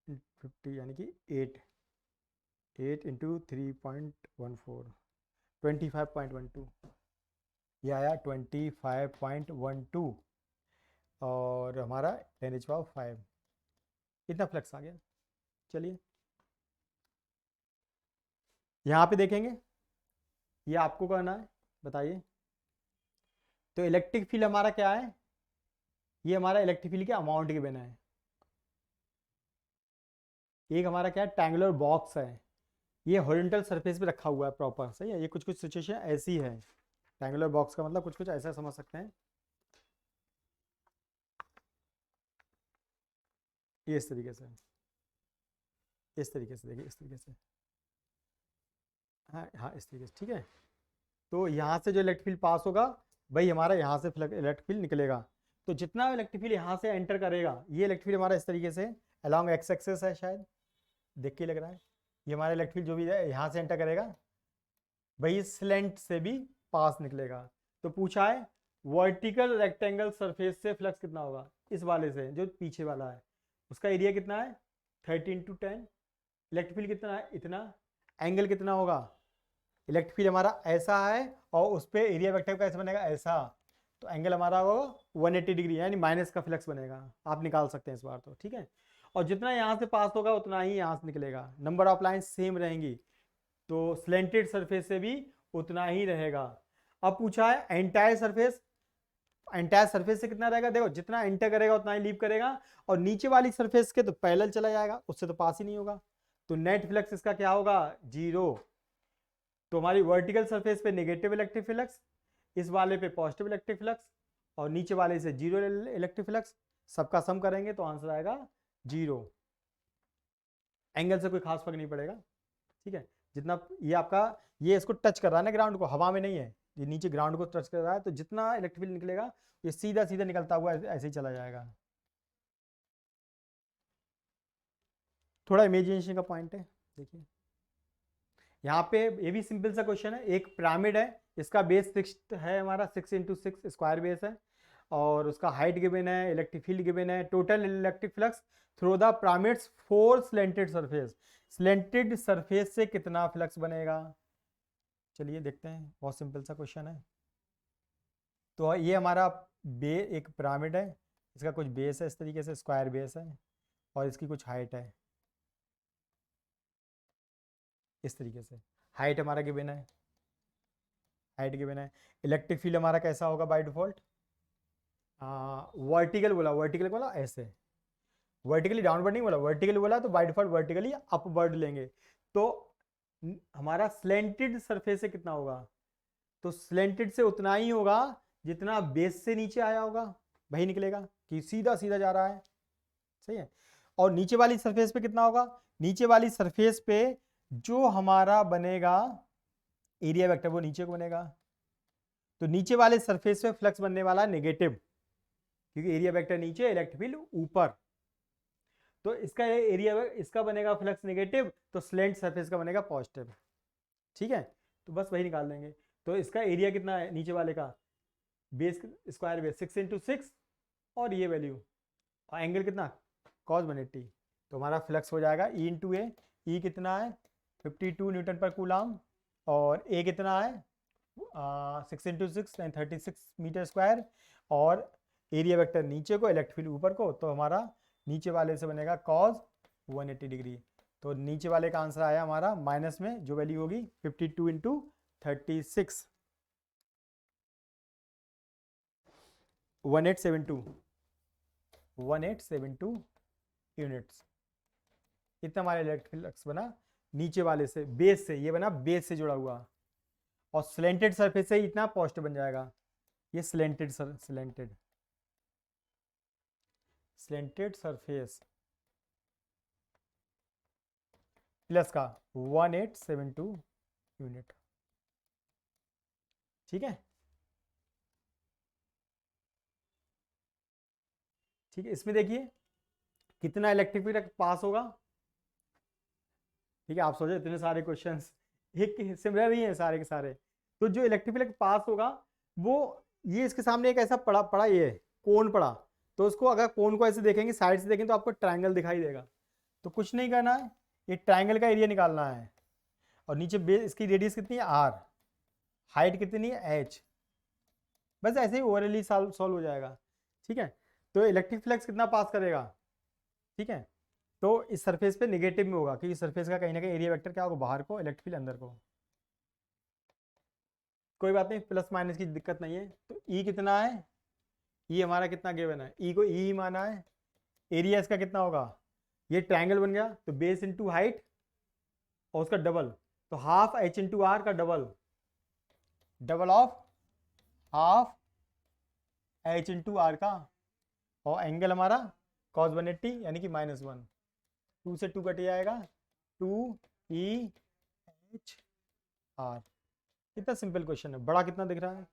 50 यानी कि 8 × 3.14, 25.12, ये आया 25.12, और हमारा 10⁵ इतना फ्लक्स आ गया। चलिए यहाँ पे देखेंगे, ये आपको करना है, बताइए। तो इलेक्ट्रिक फील्ड हमारा क्या है, ये हमारा इलेक्ट्रिक फील्ड के अमाउंट के बिना है, एक हमारा क्या है, ट्रायंगुलर बॉक्स है, ये हॉरिजॉन्टल सरफेस पे रखा हुआ है प्रॉपर, सही है। ये कुछ सिचुएशन ऐसी है, ट्रायंगुलर बॉक्स का मतलब कुछ ऐसा समझ सकते हैं, ये इस तरीके से, देखिए इस तरीके से, हाँ हाँ इस तरीके से, ठीक है। तो यहाँ से जो इलेक्ट्रिक फील्ड पास होगा भाई हमारा यहाँ से इलेक्ट्रिक फील्ड निकलेगा, तो जितना इलेक्ट्रिक फील्ड यहाँ से एंटर करेगा, ये इलेक्ट्रिक फील्ड हमारा इस तरीके से अलॉन्ग एक्स एक्सिस है, शायद देख के लग रहा है, ये हमारा इलेक्ट्रिक फील्ड जो भी है यहाँ से एंटर करेगा भाई स्लेंट से भी पास निकलेगा। तो पूछा है वर्टिकल रेक्टेंगल सरफेस से फ्लक्स कितना होगा, इस वाले से जो पीछे वाला है, उसका एरिया कितना है 30 × 10, इलेक्ट्रिक फील्ड कितना है इतना, एंगल कितना होगा, इलेक्ट्रिक फील्ड हमारा ऐसा है और उस पर एरिया वेक्टर कैसे बनेगा ऐसा, तो एंगल हमारा होगा 180 डिग्री, यानी माइनस का फ्लक्स बनेगा, आप निकाल सकते हैं इस बार तो, ठीक है। और जितना यहाँ से पास होगा उतना ही यहाँ से निकलेगा, नंबर ऑफ लाइन सेम रहेंगी, तो स्लेंटेड सरफेस से भी उतना ही रहेगा। अब पूछा है एंटायर सरफेस से कितना रहेगा, देखो जितना एंटर करेगा उतना ही लीव करेगा, और नीचे वाली सरफेस के तो पैरेलल चला जाएगा, उससे तो पास ही नहीं होगा, तो नेट फ्लक्स इसका क्या होगा 0। तो हमारी वर्टिकल सरफेस पे नेगेटिव इलेक्ट्रिक फ्लक्स, इस वाले पे पॉजिटिव इलेक्ट्रिक फ्लक्स, और नीचे वाले से 0 इलेक्ट्रिक फ्लक्स, सबका सम करेंगे तो आंसर आएगा 0। एंगल से कोई खास फर्क नहीं पड़ेगा, ठीक है। जितना ये आपका, ये इसको टच कर रहा है ना ग्राउंड को, हवा में नहीं है, ये नीचे ग्राउंड को टच कर रहा है, तो जितना इलेक्ट्रिक फील्ड निकलेगा ये सीधा सीधा निकलता हुआ ऐसे ही चला जाएगा। थोड़ा इमेजिनेशन का पॉइंट है, देखिए यहाँ पे ये भी सिंपल सा क्वेश्चन है। एक पिरामिड है, इसका बेस फिक्स्ड है हमारा 6 × 6 स्क्वायर बेस है, और उसका हाइट गिवन है, इलेक्ट्रिक फील्ड गिवन है, total electric flux through the pyramids 4 slanted surface. Slanted surface से कितना फ्लक्स बनेगा, चलिए देखते हैं, बहुत सिंपल सा क्वेश्चन है। तो ये हमारा एक पिरामिड है, इसका कुछ बेस है, इस तरीके से स्क्वायर बेस है, और इसकी कुछ हाइट है इस तरीके से। हाइट हमारा गिवन है, हाइट गिवन है। इलेक्ट्रिक फील्ड हमारा कैसा होगा बाय डिफॉल्ट, वर्टिकल बोला, वर्टिकल बोला ऐसे, वर्टिकली डाउनवर्ड नहीं बोला, वर्टिकली बोला तो बाय डिफॉल्ट वर्टिकली अपवर्ड लेंगे। तो हमारा स्लेंटेड सरफेस से कितना होगा, तो स्लेंटेड से उतना ही होगा जितना बेस से नीचे आया होगा, वही निकलेगा कि सीधा सीधा जा रहा है, सही है। और नीचे वाली सरफेस पे कितना होगा, नीचे वाली सरफेस पे जो हमारा बनेगा एरिया वेक्टर वो नीचे को बनेगा, तो नीचे वाले सरफेस पे फ्लक्स बनने वाला नेगेटिव, क्योंकि एरिया वेक्टर नीचे, इलेक्ट्रिक फील्ड ऊपर, तो इसका एरिया, इसका बनेगा फ्लक्स नेगेटिव, तो स्लेंट सरफेस का बनेगा पॉजिटिव, ठीक है। तो बस वही निकाल देंगे। तो इसका एरिया कितना है नीचे वाले का, बेस स्क्वायर बेस 6 × 6, और ये वैल्यू, और एंगल कितना cos 180, तो हमारा फ्लक्स हो जाएगा E × A। ई कितना है 52 न्यूटन पर कूलाम, और ए कितना है 6 × 6 36 मीटर स्क्वायर, और एरिया वेक्टर नीचे को, इलेक्ट्रिक फील्ड ऊपर को, तो हमारा नीचे वाले से बनेगा cos 180 डिग्री। तो नीचे वाले का आंसर आया हमारा माइनस में जो वैल्यू होगी 52 × 36 1872 यूनिट्स। इतना हमारा इलेक्ट्रिक फ्लक्स बना नीचे वाले से, बेस से, ये बना बेस से जुड़ा हुआ, और स्लेंटेड सरफेस से इतना पॉजिटिव बन जाएगा। ये स्लेंटेड सरफेस प्लस का 1872 यूनिट, ठीक है। ठीक है, इसमें देखिए कितना इलेक्ट्रिक फील्ड पास होगा, ठीक है। आप सोचे इतने सारे क्वेश्चंस एक सिमिलर ही है सारे के सारे, तो जो इलेक्ट्रिक फील्ड पास होगा वो, ये इसके सामने एक ऐसा पड़ा ये कोन पड़ा, तो उसको अगर कोन को ऐसे देखेंगे, साइड से देखेंगे तो आपको ट्रायंगल दिखाई देगा। तो कुछ नहीं करना है, ये ट्रायंगल का एरिया निकालना है, और नीचे बेस, इसकी रेडियस कितनी है r, हाइट कितनी है h, बस ऐसे ही ओवरऑली सॉल्व हो जाएगा, ठीक है। तो इलेक्ट्रिक फ्लक्स कितना पास करेगा, ठीक है, तो इस सरफेस पे नेगेटिव में होगा, क्योंकि सरफेस का कहीं ना कहीं एरिया वेक्टर क्या होगा, बाहर को, इलेक्ट्रिक फील्ड अंदर को। कोई बात नहीं, प्लस माइनस की दिक्कत नहीं है। तो ई कितना है, ई हमारा कितना गिवन है, ई को ई माना है, एरिया इसका कितना होगा, ये ट्रायंगल बन गया, तो बेस इंटू हाइट और उसका डबल, तो हाफ h × r का double of half h × r का, और एंगल हमारा cos 180 यानी कि -1, 2 से 2 कट जाएगा, 2 EH R। कितना सिंपल क्वेश्चन है, बड़ा कितना दिख रहा है,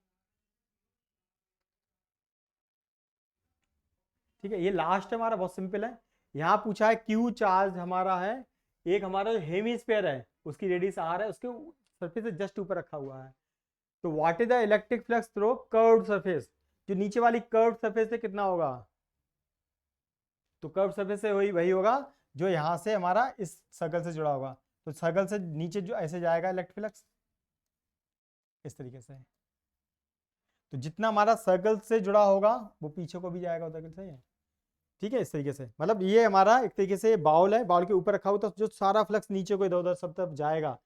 ठीक है। ये लास्ट हमारा बहुत सिंपल है। यहाँ पूछा है क्यू चार्ज हमारा है, एक हमारा जो हेमीस्फीयर है उसकी रेडियस r है, उसके सरफेस से जस्ट ऊपर रखा हुआ है। तो what is the electric flux through curved surface, जो नीचे वाली कर्व्ड सरफेस से कितना होगा, तो कर्व सरफेस से वही होगा जो यहाँ से हमारा इस सर्कल से जुड़ा होगा, तो सर्कल से नीचे जो ऐसे जाएगा इलेक्ट्रिक फ्लक्स इस तरीके से, तो जितना हमारा सर्कल से जुड़ा होगा वो पीछे को भी जाएगा उधर, सही है, ठीक है। इस तरीके से, मतलब ये हमारा एक तरीके से बाउल है, बाउल के ऊपर रखा हुआ, तो जो सारा फ्लक्स नीचे को इधर उधर सब तरफ जाएगा,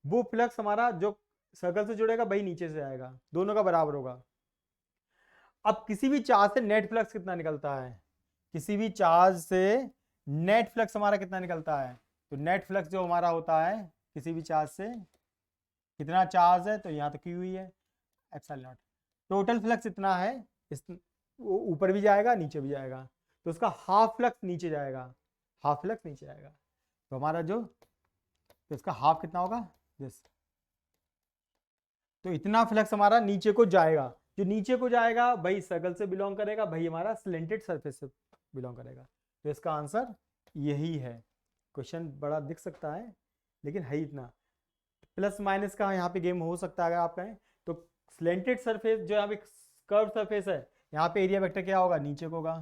वो फ्लक्स हमारा जो सर्कल से जुड़ेगा वही नीचे से आएगा, दोनों का बराबर होगा। अब किसी भी चार्ज से नेट फ्लक्स कितना निकलता है, किसी भी चार्ज से नेट फ्लक्स हमारा कितना निकलता है, तो नेट फ्लक्स जो हमारा होता है किसी भी चार्ज से, कितना चार्ज है तो यहाँ तो क्यू ही है, एप्सिलॉन नॉट, टोटल फ्लक्स इतना है, इस वो ऊपर भी जाएगा नीचे भी जाएगा, तो उसका हाफ फ्लक्स नीचे जाएगा, हाफ फ्लक्स नीचे आएगा। तो हमारा जो तो इसका हाफ कितना होगा दिस, तो इतना फ्लक्स हमारा नीचे को जाएगा। जो नीचे को जाएगा भाई सर्कल से बिलोंग करेगा, भाई हमारा स्लेंटेड सरफेस से बिलोंग करेगा। तो इसका आंसर यही है। क्वेश्चन बड़ा दिख सकता है लेकिन है इतना। प्लस माइनस का यहाँ पे गेम हो सकता है अगर आप कहें तो। स्लेंटेड सरफेस जो यहाँ पे कर्व सरफेस है, यहाँ पे एरिया वेक्टर क्या होगा, नीचे को होगा,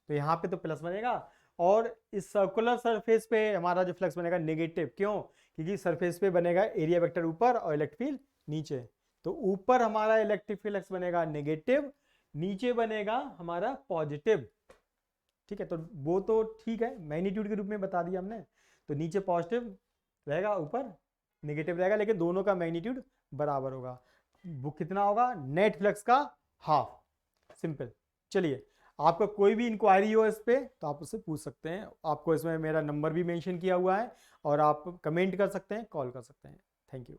तो यहाँ पे तो प्लस बनेगा। और इस सर्कुलर सरफेस पे हमारा जो फ्लक्स बनेगा नेगेटिव, क्यों, क्योंकि सरफेस पे बनेगा एरिया वेक्टर ऊपर और इलेक्ट्रिक फील्ड नीचे। तो ऊपर हमारा इलेक्ट्रिक फ्लक्स बनेगा नेगेटिव, नीचे बनेगा हमारा पॉजिटिव। ठीक है, तो वो तो ठीक है, मैग्नीट्यूड के रूप में बता दिया हमने। तो नीचे पॉजिटिव रहेगा, ऊपर नेगेटिव रहेगा, लेकिन दोनों का मैग्नीट्यूड बराबर होगा। वो कितना होगा, नेट फ्लक्स का हाफ। सिंपल। चलिए, आपका कोई भी इंक्वायरी हो इस पे तो आप उससे पूछ सकते हैं। आपको इसमें मेरा नंबर भी मेंशन किया हुआ है और आप कमेंट कर सकते हैं, कॉल कर सकते हैं। Thank you.